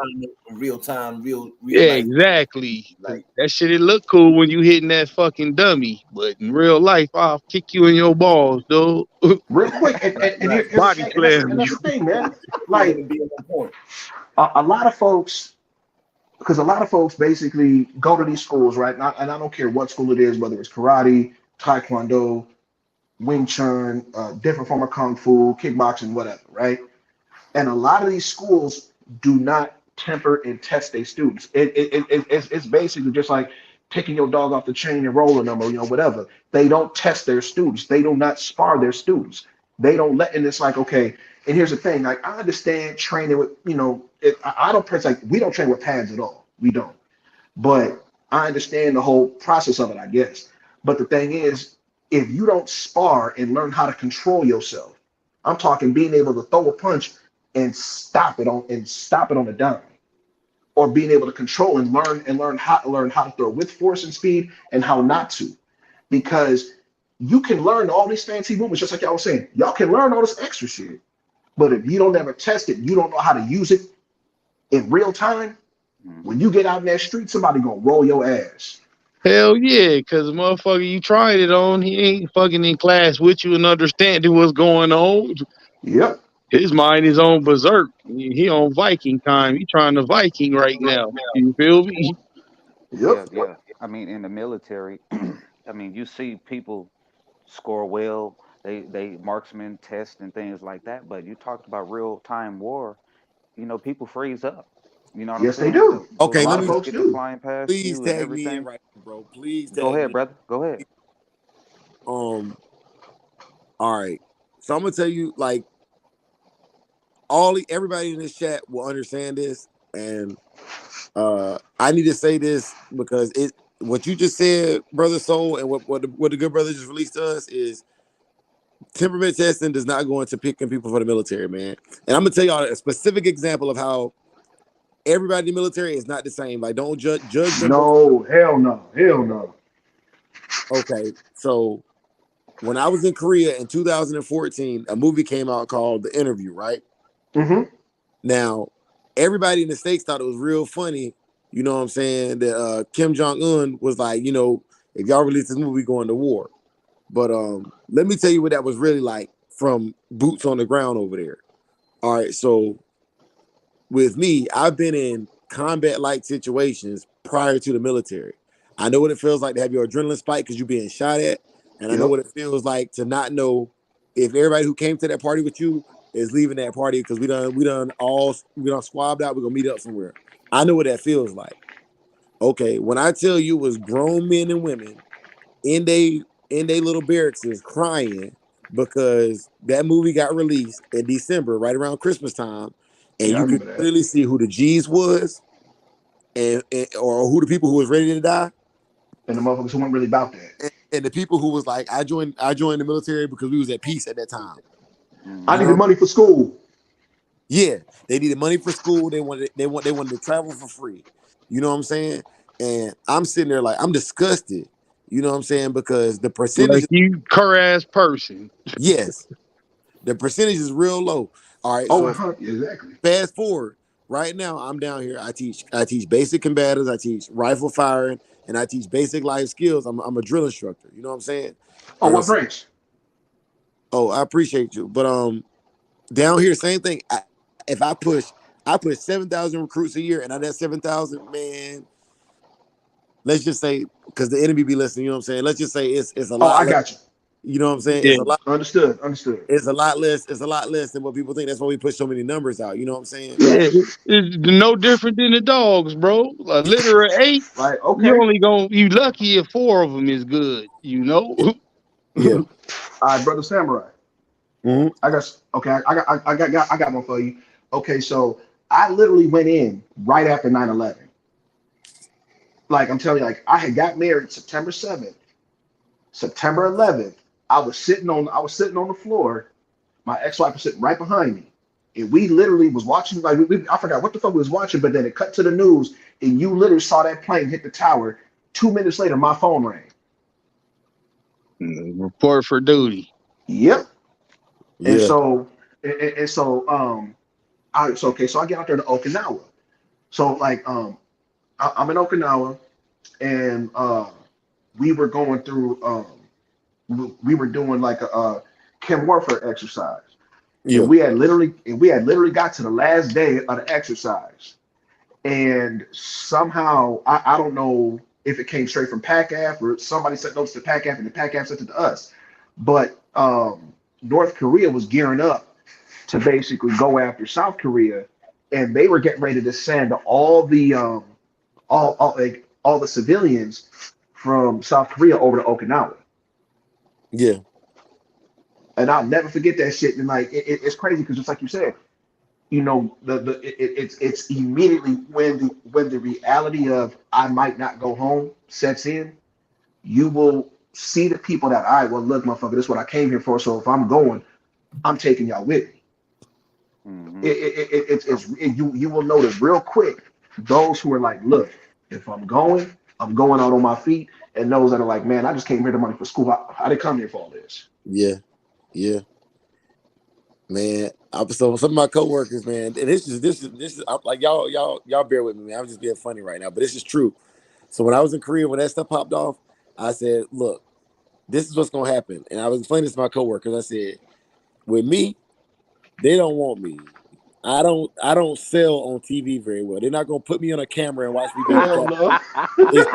real time, Yeah, life. exactly. Like That shit it look cool when you hitting that fucking dummy, but in real life, I'll kick you in your balls, dude. Real quick, and here's the Body thing, slam and that's you. the thing, man. like Like be on point. a lot of folks, because a lot of folks basically go to these schools, right? And I don't care what school it is, whether it's karate, taekwondo, Wing Chun, different form of kung fu, kickboxing, whatever, right? And a lot of these schools do not temper and test their students. It's basically just like taking your dog off the chain and rolling them, or whatever. They don't test their students. They do not spar their students. They don't let. And it's like, okay. And here's the thing. Like, I understand training with I don't like we don't train with pads at all. We don't. But I understand the whole process of it, I guess. But the thing is, if you don't spar and learn how to control yourself, I'm talking being able to throw a punch and stop it on a dime, or being able to control and learn how to throw with force and speed and how not to, because you can learn all these fancy movements just like y'all was saying. Y'all can learn all this extra shit, but if you don't ever test it, you don't know how to use it in real time. When you get out in that street, somebody gonna roll your ass. Hell yeah, cause motherfucker you trying it on, he ain't fucking in class with you and understanding what's going on. Yep. His mind is on berserk. He on Viking time. He trying to Viking right now. You feel me? Yep. Yeah. I mean, in the military, I mean, you see people score well. They marksman test and things like that. But you talked about real time war. People freeze up. You know what I'm Yes, they saying? do. Those A Okay, let lot of me bullets folks get to do. flying past please you and tag me in everything. right now, bro. Please Go tag ahead, me. brother. Go ahead. All right. So I'm gonna tell you, like, everybody in this chat will understand this, and I need to say this because what you just said, brother Soul, and what the good brother just released to us is temperament testing does not go into picking people for the military, man. And I'm gonna tell y'all a specific example of how everybody in the military is not the same. Like, don't judge them. No, hell no, hell no. Okay, so when I was in Korea in 2014, a movie came out called The Interview, right? Mm-hmm. Now, everybody in the States thought it was real funny, you know what I'm saying, that Kim Jong-un was like, if y'all release this movie, going to war. But let me tell you what that was really like from boots on the ground over there. All right, so with me, I've been in combat-like situations prior to the military. I know what it feels like to have your adrenaline spike because you're being shot at, and I know Yep. what it feels like to not know if everybody who came to that party with you is leaving that party because we done swabbed out. We're gonna meet up somewhere. I know what that feels like. Okay, when I tell you it was grown men and women in they little barracks is crying because that movie got released in December, right around Christmas time, and Yeah, I you could remember that. clearly see who the G's was and or who the people who was ready to die, And the motherfuckers who weren't really about that. and the people who was like, I joined the military because we was at peace at that time. I You Hmm. needed know, money for school. yeah, they needed money for school. They wanted to travel for free. You know what I'm saying? And I'm sitting there like I'm disgusted. You know what I'm saying? Because the Like percentage, you cur ass person. yes, the percentage is real low. All right, Oh, so exactly. fast forward. Right now, I'm down here. I teach basic combatives. I teach rifle firing, and I teach basic life skills. I'm a drill instructor. You know what I'm saying? Oh, And what so, branch? I appreciate you, but down here, same thing. If I push 7,000 recruits a year, and I that 7,000, man. Let's just say because the enemy be listening. You know what I'm saying? Let's just say it's a Oh, lot I less. got you. You know what I'm saying? Yeah. It's a lot. Understood. It's a lot less. It's a lot less than what people think. That's why we put so many numbers out. You know what I'm saying? Yeah, it's no different than the dogs, bro. A litter of 8, Right. you Okay. only you lucky if 4 of them is good. You know. Yeah. All right, brother Samurai. Mhm. I got okay. I got one for you. Okay, so I literally went in right after 9/11. Like I'm telling you, like I had got married September 7th, September 11th. I was sitting on the floor. My ex-wife was sitting right behind me, and we literally was watching. Like I forgot what the fuck we was watching, but then it cut to the news, and you literally saw that plane hit the tower. 2 minutes later, my phone rang. Report for duty. Yep. And Yeah. so and so so I get out there to Okinawa. So like I'm in Okinawa, and we were going through we were doing like a Chem warfare exercise, Yeah. and we had literally got to the last day of the exercise, and somehow I don't know if it came straight from PACAF or somebody sent notes to PACAF and the PACAF sent it to us, but North Korea was gearing up to basically go after South Korea, and they were getting ready to send all the civilians from South Korea over to Okinawa. Yeah. And I'll never forget that shit. And like it's crazy because just like you said, it's immediately when the reality of I might not go home sets in, you will see the people that well look, motherfucker, this is what I came here for. So if I'm going, I'm taking y'all with me. Mm-hmm. You will notice real quick those who are like, look, if I'm going out on my feet, and those that are like, man, I just came here to money for school. I didn't come here for all this. Yeah. Yeah. Man, so some of my coworkers, man, and this is I'm like y'all bear with me, man. I'm just being funny right now, but this is true. So when I was in Korea, when that stuff popped off, I said, look, this is what's gonna happen. And I was explaining this to my coworkers. I said, with me, they don't want me. I don't sell on TV very well. They're not gonna put me on a camera and watch me beat the Hell crap. no. It's,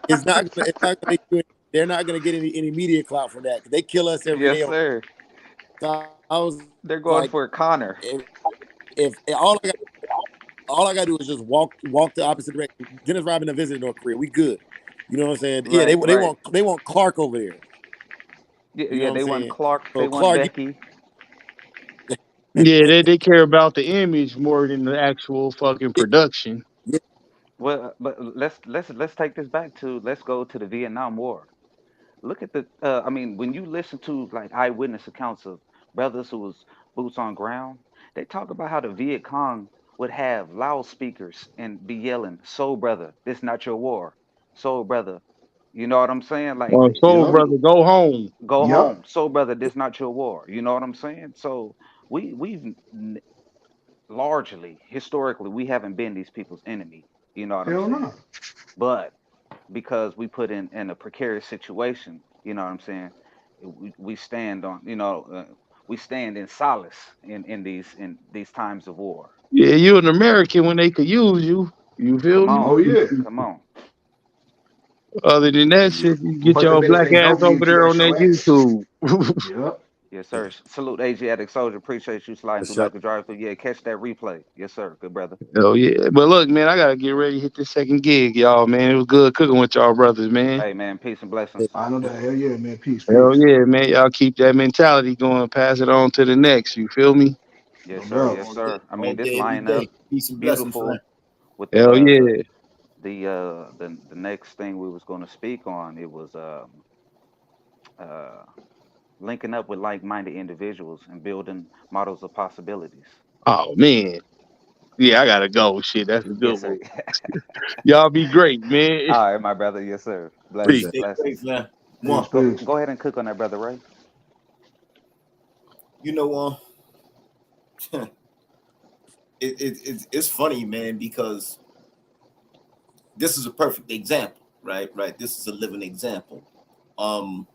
it's not gonna they're not gonna get any media clout from that. They kill us every Yes, day. sir. So I was They're going like, for Connor. if all I gotta do is just walk the opposite direction. Dennis Rodman visited North Korea. We good. You know what I'm saying? Yeah, Right, right. they want Clark over there. Yeah, You know yeah. what I'm They want saying? Clark. They So want Clark, Becky. Yeah, they care about the image more than the actual fucking production. yeah, Well, but let's take this back to let's go to the Vietnam War. Look at the. I mean, when you listen to like eyewitness accounts of brothers who was boots on ground, they talk about how the Viet Cong would have loudspeakers and be yelling, "Soul brother, this not your war. Soul brother." You know what I'm saying? Like Well, soul Yep. brother, go home. go Yep. home, soul brother. This not your war. You know what I'm saying? So largely historically we haven't been these people's enemy. You know what I'm Hell saying? no. But because we put in a precarious situation, you know what I'm saying? We stand on, we stand in solace in these times of war. Yeah, you an American when they could use you. You feel Come me? Oh on, yeah. come on. Other than that shit, you get But the your minute black they ass don't over use you, there they on show that ass. YouTube. Yep. Yes, sir. Salute Asiatic Soldier. Appreciate you for sliding through sure. like a drive through. Yeah, catch that replay. Yes, sir. Good brother. Oh yeah, but look, man, I gotta get ready to hit this second gig, y'all. Man, it was good cooking with y'all brothers, man. Hey man, peace and blessings. I know that. Hell yeah, man. Peace, Hell peace. yeah, man, y'all keep that mentality going, pass it on to the next. You feel me? Yes, No sir. doubt. Yes, sir. I mean, All this day, every lineup day. Peace and blessings, friend. beautiful with Hell yeah. the next thing we was going to speak on. It was uh linking up with like-minded individuals and building models of possibilities. Oh man. Yeah, I gotta go. Shit, that's a good Yes, sir. one. Y'all be great, man. All right, my brother. Yes, sir. Blessings, Appreciate Stay blessings. safe, man. Peace, One. peace. Go ahead and cook on that, brother Ray. You know, it's funny, man, because this is a perfect example, right? Right. This is a living example. Um,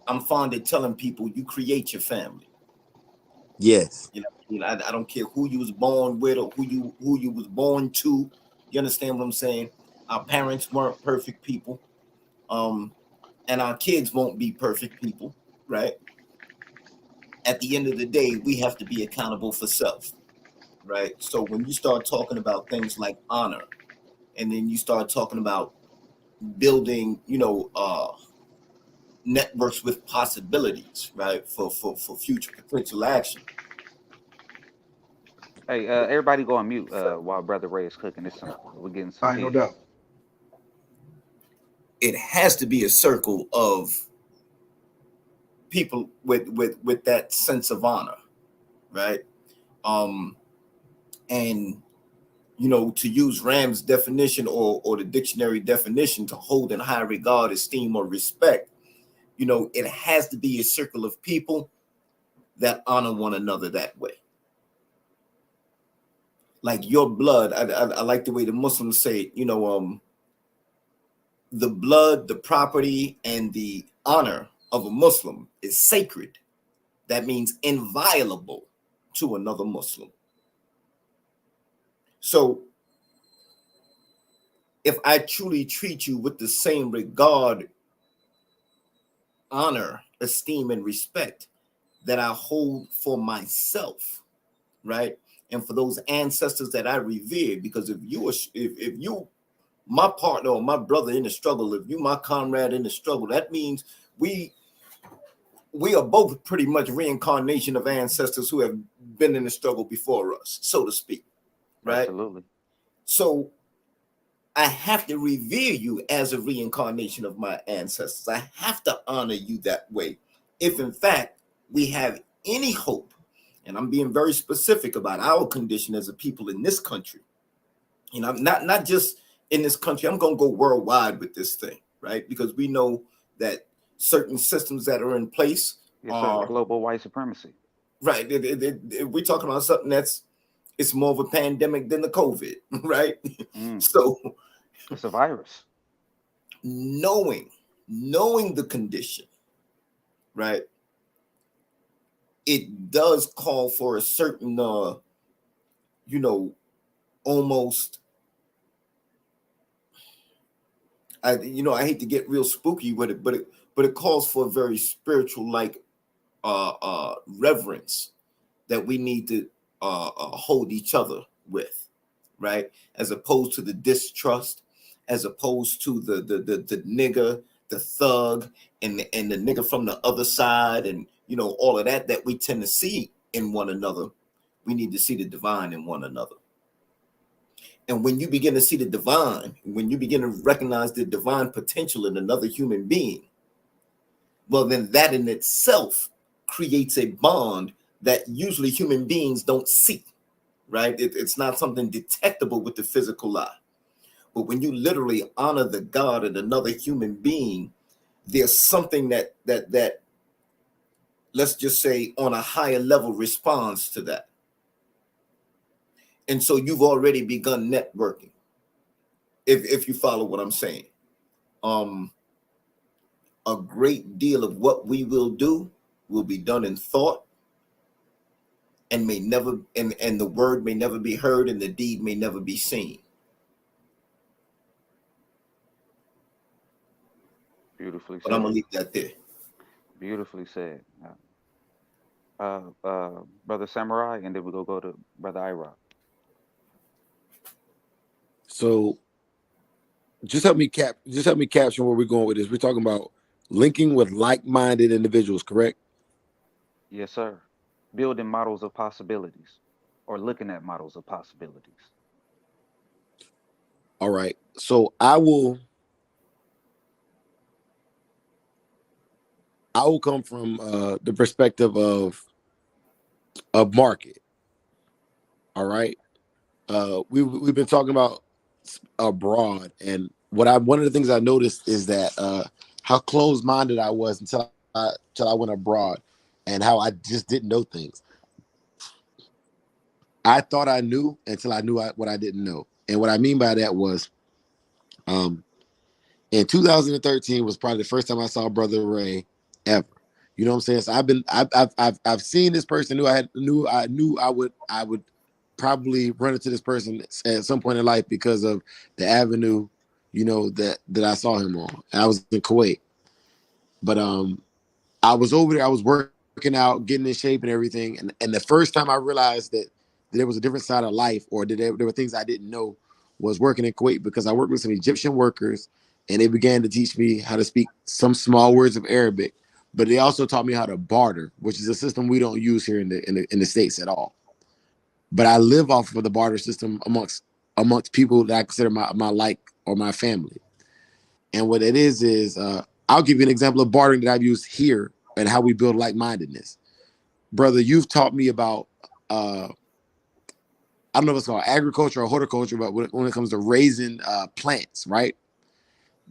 I'm fond of telling people you create your family. Yes. I don't care who you was born with or who you was born to. You understand what I'm saying? Our parents weren't perfect people. And our kids won't be perfect people, right? At the end of the day, we have to be accountable for self, right? So when you start talking about things like honor, and then you start talking about building, networks with possibilities, right, for future potential action. Hey, everybody go on mute while Brother Ray is cooking. We're getting some All right, no heat. doubt. It has to be a circle of people with that sense of honor, right? Um, and to use Ram's definition or the dictionary definition, to hold in high regard, esteem, or respect, it has to be a circle of people that honor one another that way. Like your blood, I like the way the Muslims say, the blood, the property, and the honor of a Muslim is sacred. That means inviolable to another Muslim. So if I truly treat you with the same regard, honor, esteem, and respect that I hold for myself, right? And for those ancestors that I revere, because if you my partner or my brother in the struggle, if you my comrade in the struggle, that means we are both pretty much reincarnation of ancestors who have been in the struggle before us, so to speak, right? Absolutely. So I have to revere you as a reincarnation of my ancestors. I have to honor you that way. If in fact we have any hope, and I'm being very specific about our condition as a people in this country, not just in this country, I'm going to go worldwide with this thing, right? Because we know that certain systems that are in place are global white supremacy. Right. We're talking about something it's more of a pandemic than the COVID, right? So it's a virus. Knowing the condition, right? It does call for a certain, almost. I hate to get real spooky with it, but it calls for a very spiritual reverence that we need to hold each other with, right? As opposed to the distrust, as opposed to the nigger, the thug, and the nigger from the other side, and all of that we tend to see in one another. We need to see the divine in one another. And when you begin to see the divine, when you begin to recognize the divine potential in another human being, well, then that in itself creates a bond that usually human beings don't see, right? It's not something detectable with the physical eye. But when you literally honor the God in another human being, there's something that let's just say on a higher level responds to that. And so you've already begun networking, if you follow what I'm saying. A great deal of what we will do will be done in thought, and may never, and the word may never be heard, and the deed may never be seen. Beautifully said. But I'm gonna leave that there. Beautifully said. Brother Samurai, and then we'll go to Brother Ira. So just help me caption where we're going with this. We're talking about linking with like-minded individuals, correct? Yes, sir. Building models of possibilities, or looking at models of possibilities. All right. So I will come from the perspective of a market. All right. We've been talking about abroad, and one of the things I noticed is that how closed-minded I was until I went abroad, and how I just didn't know things. I thought I knew until I knew what I didn't know. And what I mean by that was, in 2013 was probably the first time I saw Brother Ray ever. You know what I'm saying? So I've seen this person who I knew I would probably run into this person at some point in life because of the avenue that I saw him on. And I was in Kuwait. But I was over there, I was working out, getting in shape and everything. And the first time I realized that there was a different side of life, or that there were things I didn't know, was working in Kuwait, because I worked with some Egyptian workers, and they began to teach me how to speak some small words of Arabic. But they also taught me how to barter, which is a system we don't use here in the States at all. But I live off of the barter system amongst people that I consider my like, or my family. And what it is I'll give you an example of bartering that I've used here and how we build like-mindedness. Brother, you've taught me about I don't know if it's called agriculture or horticulture, but when it comes to raising plants, right?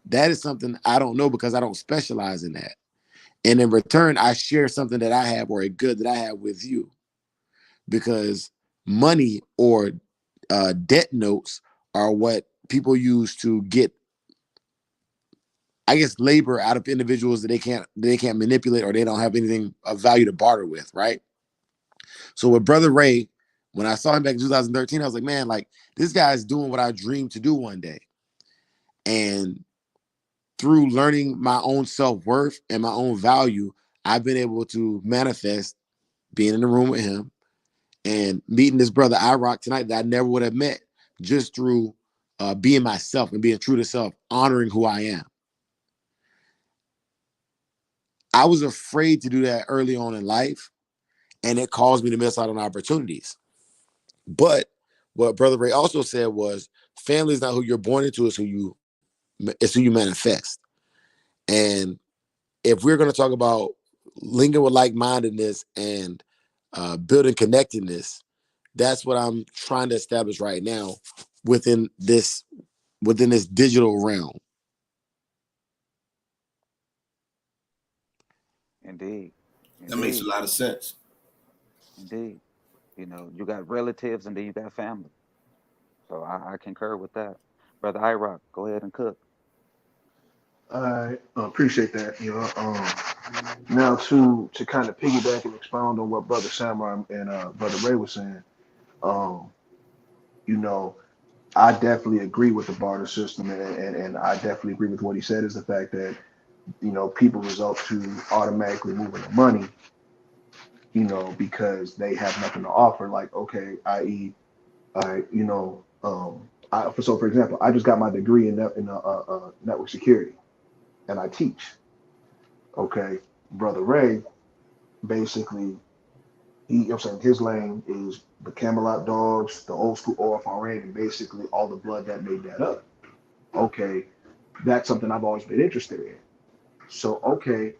That is something I don't know, because I don't specialize in that. And in return, I share something that I have, or a good that I have, with you, because money or debt notes are what people use to get, I guess, labor out of individuals that they can't manipulate, or they don't have anything of value to barter with, right? So with Brother Ray, when I saw him back in 2013, I was like, man, like, this guy's doing what I dreamed to do one day. And through learning my own self-worth and my own value, I've been able to manifest being in the room with him and meeting this brother iRock tonight that I never would have met, just through being myself and being true to self, honoring who I am. I was afraid to do that early on in life, and it caused me to miss out on opportunities. But what Brother Ray also said was, family is not who you're born into, it's who you manifest. And if we're going to talk about linking with like-mindedness and building connectedness, that's what I'm trying to establish right now within this digital realm. Indeed. That makes a Indeed. lot of sense. Indeed. You got relatives and then you got family. So I concur with that. Brother IROC, go ahead and cook. I appreciate that. Now to kind of piggyback and expound on what Brother Samurai and Brother Ray was saying, um, you know, I definitely agree with the barter system, and I definitely agree with what he said, is the fact that, people result to automatically moving the money, because they have nothing to offer. Like, okay, i.e., I, so for example, I just got my degree in network security, and I teach. Okay, Brother Ray, basically, I'm saying his lane is the Camelot Dogs, the old school OFRA, and basically all the blood that made that up. Okay, that's something I've always been interested in. So, okay,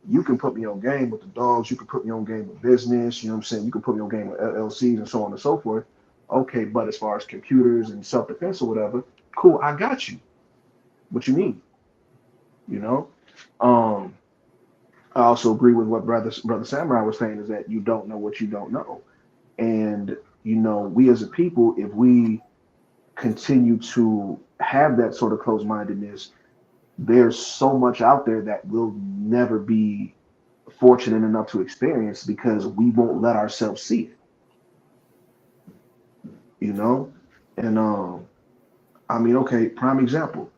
you can put me on game with the dogs, you can put me on game with business, you know what I'm saying? You can put me on game with LLCs and so on and so forth. Okay, but as far as computers and self defense or whatever, cool, I got you. What you need, you know? Um, I also agree with what Brother Samurai was saying, is that you don't know what you don't know. And, we as a people, if we continue to have that sort of closed mindedness, there's so much out there that we'll never be fortunate enough to experience, because we won't let ourselves see it, you know? And I mean, okay, prime example.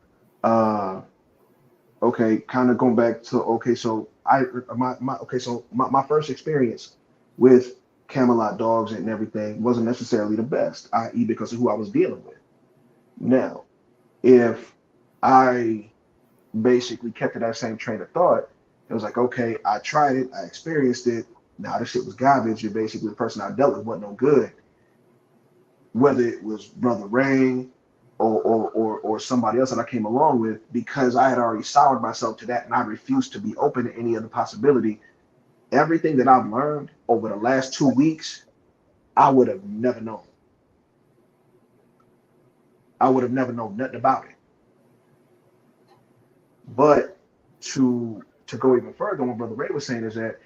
Uh okay, kind of going back to, okay, so my first experience with Camelot Dogs and everything wasn't necessarily the best, i.e., because of who I was dealing with. Now, if I basically kept to that same train of thought, it was like, okay, I tried it, I experienced it. Now this shit was garbage. You're basically the person I dealt with wasn't no good. Whether it was Brother Ray or somebody else that I came along with, because I had already soured myself to that and I refused to be open to any other possibility. Everything that I've learned over the last 2 weeks, I would have never known. I would have never known nothing about it. But to go even further, what Brother Ray was saying is that,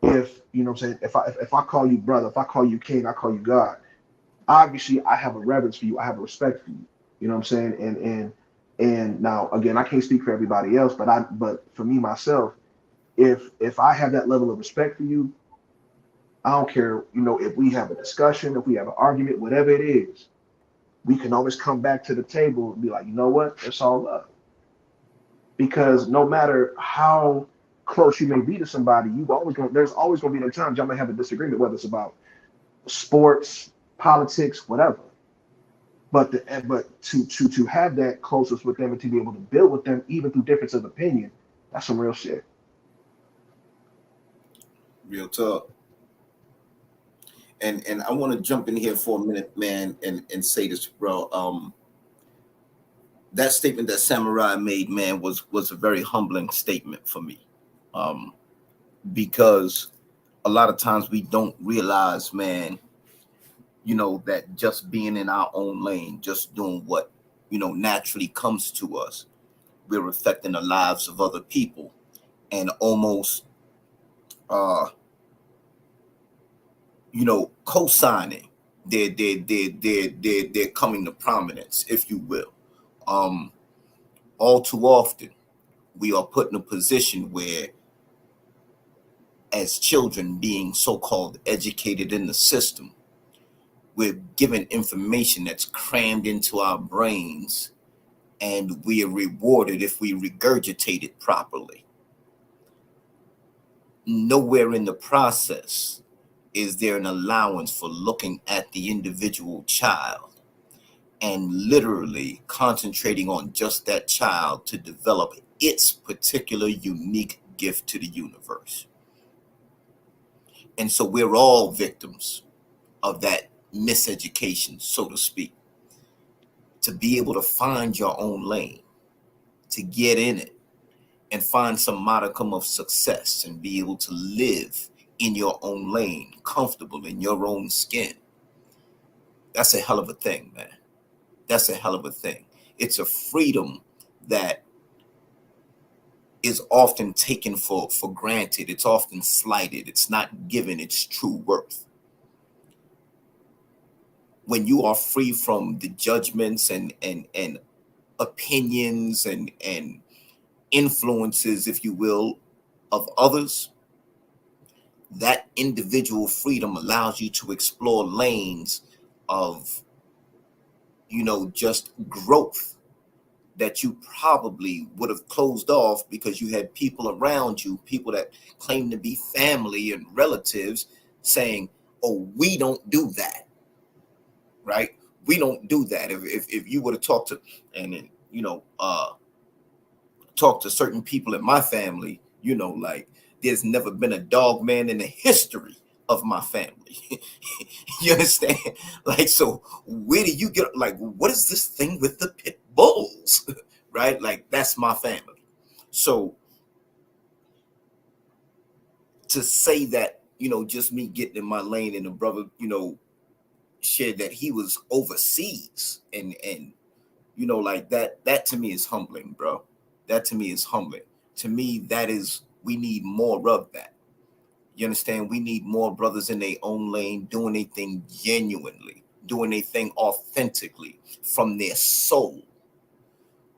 if you know what I'm saying, if I call you brother, if I call you king, I call you God. Obviously, I have a reverence for you. I have a respect for you. You know what I'm saying? And now again, I can't speak for everybody else, but for me myself, if I have that level of respect for you, I don't care. If we have a discussion, if we have an argument, whatever it is, we can always come back to the table and be like, you know what, it's all love. Because no matter how close you may be to somebody, there's always gonna be the times y'all may have a disagreement, whether it's about sports, politics, whatever. But to have that closeness with them and to be able to build with them even through difference of opinion, that's some real shit. Real talk. And I want to jump in here for a minute, man, and say this, bro. That statement that Samurai made, man, was a very humbling statement for me. Because a lot of times we don't realize, man, that just being in our own lane, just doing what, naturally comes to us, we're affecting the lives of other people and almost, co-signing their coming to prominence, if you will. All too often, we are put in a position where, as children being so-called educated in the system, we're given information that's crammed into our brains, and we are rewarded if we regurgitate it properly. Nowhere in the process is there an allowance for looking at the individual child and literally concentrating on just that child to develop its particular unique gift to the universe. And so we're all victims of that miseducation, so to speak. To be able to find your own lane, to get in it and find some modicum of success and be able to live in your own lane, comfortable in your own skin. That's a hell of a thing, man. That's a hell of a thing. It's a freedom that is often taken for granted. It's often slighted. It's not given its true worth. When you are free from the judgments and opinions and influences, if you will, of others, that individual freedom allows you to explore lanes of, just growth that you probably would have closed off because you had people around you, people that claim to be family and relatives, saying, oh, we don't do that, right? We don't do that. If you were to talk to, and talk to certain people in my family, like, there's never been a dog man in the history of my family. You understand? Like, so where do you get, like, what is this thing with the pit bulls? Right? Like, that's my family. So to say that, just me getting in my lane and the brother, shared that he was overseas and like that to me is humbling, bro. That to me is humbling. To me, we need more of that. You understand? We need more brothers in their own lane, doing their thing genuinely, doing their thing authentically from their soul,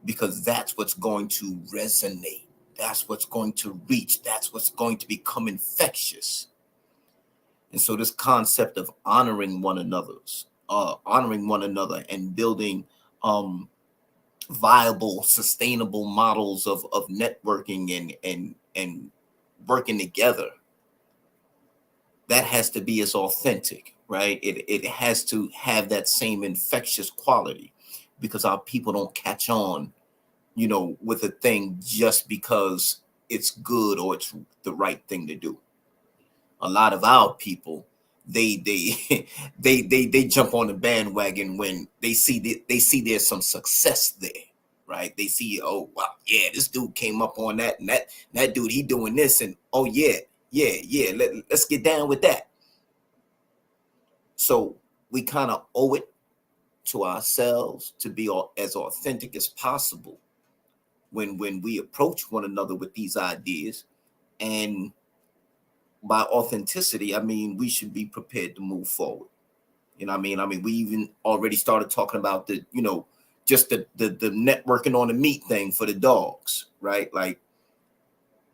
because that's what's going to resonate. That's what's going to reach. That's what's going to become infectious. And so this concept of honoring one another and building viable, sustainable models of networking and working together, that has to be as authentic, right? It has to have that same infectious quality, because our people don't catch on, with a thing just because it's good or it's the right thing to do. A lot of our people, they they jump on the bandwagon when they see there's some success there, right? They see, oh wow, yeah, this dude came up on that, and that dude, he doing this, and oh yeah, let's get down with that. So we kind of owe it to ourselves to be as authentic as possible when we approach one another with these ideas. And by authenticity, I mean we should be prepared to move forward. I mean, we even already started talking about the, just the networking on the meat thing for the dogs, right? Like,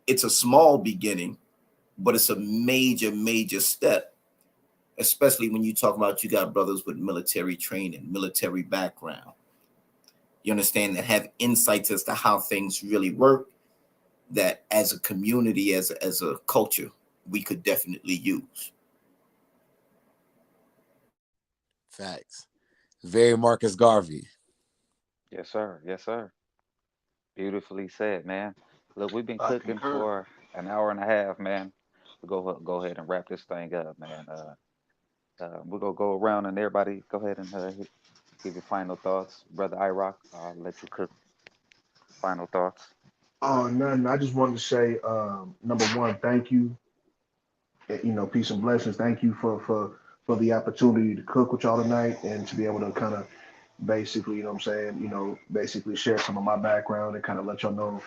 it's a small beginning, but it's a major step especially when you talk about you got brothers with military training, military background. You understand, that have insights as to how things really work, that as a community, as a culture, we could definitely use. Facts. Very Marcus Garvey. Yes, sir. Yes, sir. Beautifully said, man. Look, we've been I cooking concur. for an hour and a half, man. We go ahead and wrap this thing up, man. We're gonna go around and everybody go ahead and give your final thoughts, brother Irock. I'll let you cook final thoughts. Oh, nothing. I just wanted to say, number one, thank you. Peace and blessings. Thank you for the opportunity to cook with y'all tonight and to be able to kind of basically, you know what I'm saying, basically share some of my background and kind of let y'all know,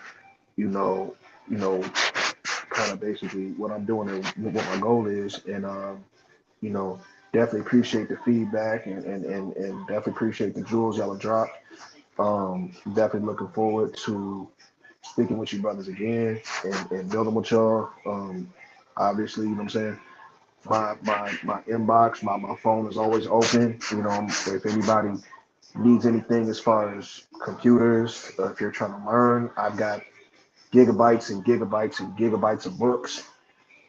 you know, you know, kind of basically what I'm doing and what my goal is. And you know, definitely appreciate the feedback and definitely appreciate the jewels y'all have dropped. Definitely looking forward to speaking with you brothers again and building with y'all. Obviously, you know what I'm saying? My inbox, my phone is always open. If anybody needs anything as far as computers, if you're trying to learn, I've got gigabytes and gigabytes and gigabytes of books.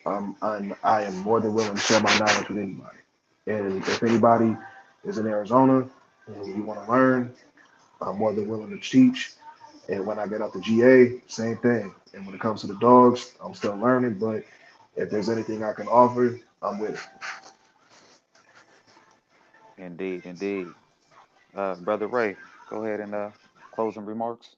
I am more than willing to share my knowledge with anybody. And if anybody is in Arizona and you want to learn, I'm more than willing to teach. And when I get out the GA, same thing. And when it comes to the dogs, I'm still learning. But if there's anything I can offer, I'm with it. Indeed, indeed. Brother Ray, go ahead and closing remarks.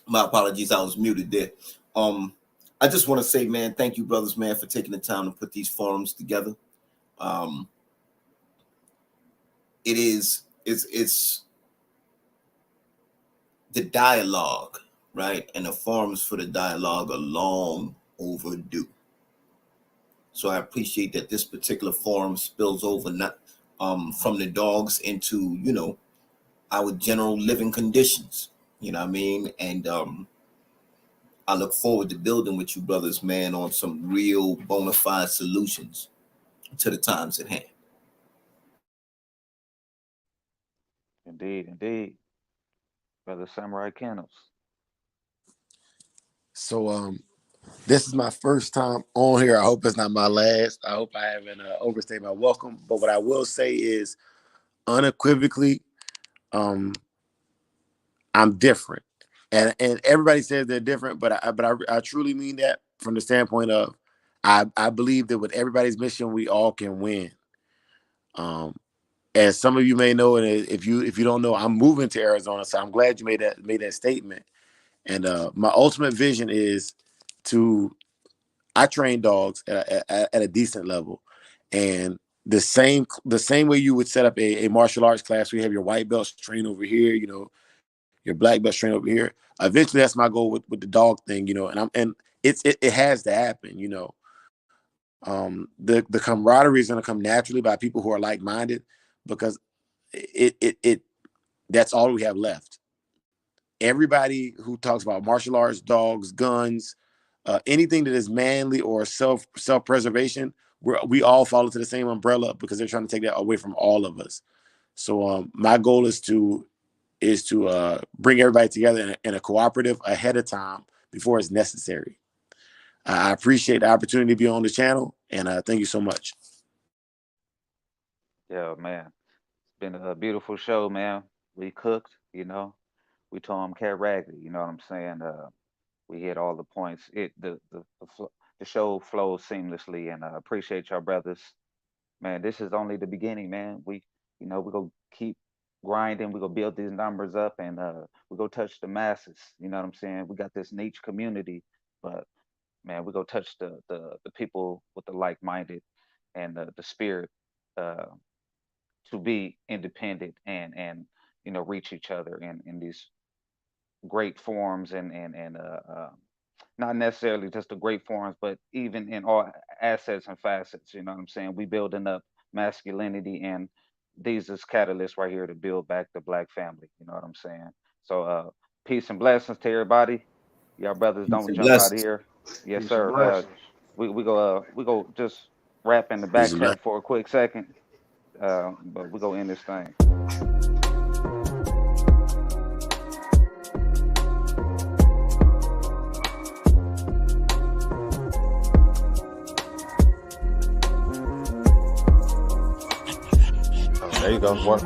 My apologies, I was muted there. Um, I just want to say, man, thank you, brothers, man, for taking the time to put these forums together. Um, it's the dialogue, right? And the forums for the dialogue are long overdue. So I appreciate that this particular forum spills over, not from the dogs into, our general living conditions. You know what I mean? And I look forward to building with you brothers, man, on some real bona fide solutions to the times at hand. Indeed, indeed. Brother Samurai Kennels. So this is my first time on here. I hope it's not my last. I hope I haven't overstayed my welcome. But what I will say is unequivocally, um, I'm different, and everybody says they're different, but I truly mean that from the standpoint of I believe that with everybody's mission, we all can win. Um, as some of you may know, and if you don't know, I'm moving to Arizona, so I'm glad you made that statement. And my ultimate vision is to I train dogs at a decent level, and the same way you would set up a martial arts class where you have your white belts train over here, your black belts train over here. Eventually, that's my goal with the dog thing, and it has to happen, the camaraderie is going to come naturally by people who are like minded because it that's all we have left. Everybody who talks about martial arts, dogs, guns, anything that is manly or self preservation, we all fall into the same umbrella because they're trying to take that away from all of us. So my goal is to bring everybody together in a cooperative ahead of time before it's necessary. I appreciate the opportunity to be on the channel, and thank you so much. Yeah, man. It's been a beautiful show, man. We cooked, We told him Cat Raggedy, you know what I'm saying? We hit all the points. The show flows seamlessly, and I appreciate y'all brothers. Man, this is only the beginning, man. We go keep grinding. We go build these numbers up, and we go touch the masses. You know what I'm saying? We got this niche community, but man, we go touch the people with the like minded and the spirit uh, to be independent and reach each other in these great forms and not necessarily just the great forms, but even in all assets and facets. You know what I'm saying? We building up masculinity, and these is catalysts right here to build back the black family. You know what I'm saying? So Peace and blessings to everybody. Y'all brothers Peace don't and jump out of blessings. here. Yes, Peace and sir. blessings. We go just rap in the Peace back and chat for a quick second. But we go end this thing. There you go. Work.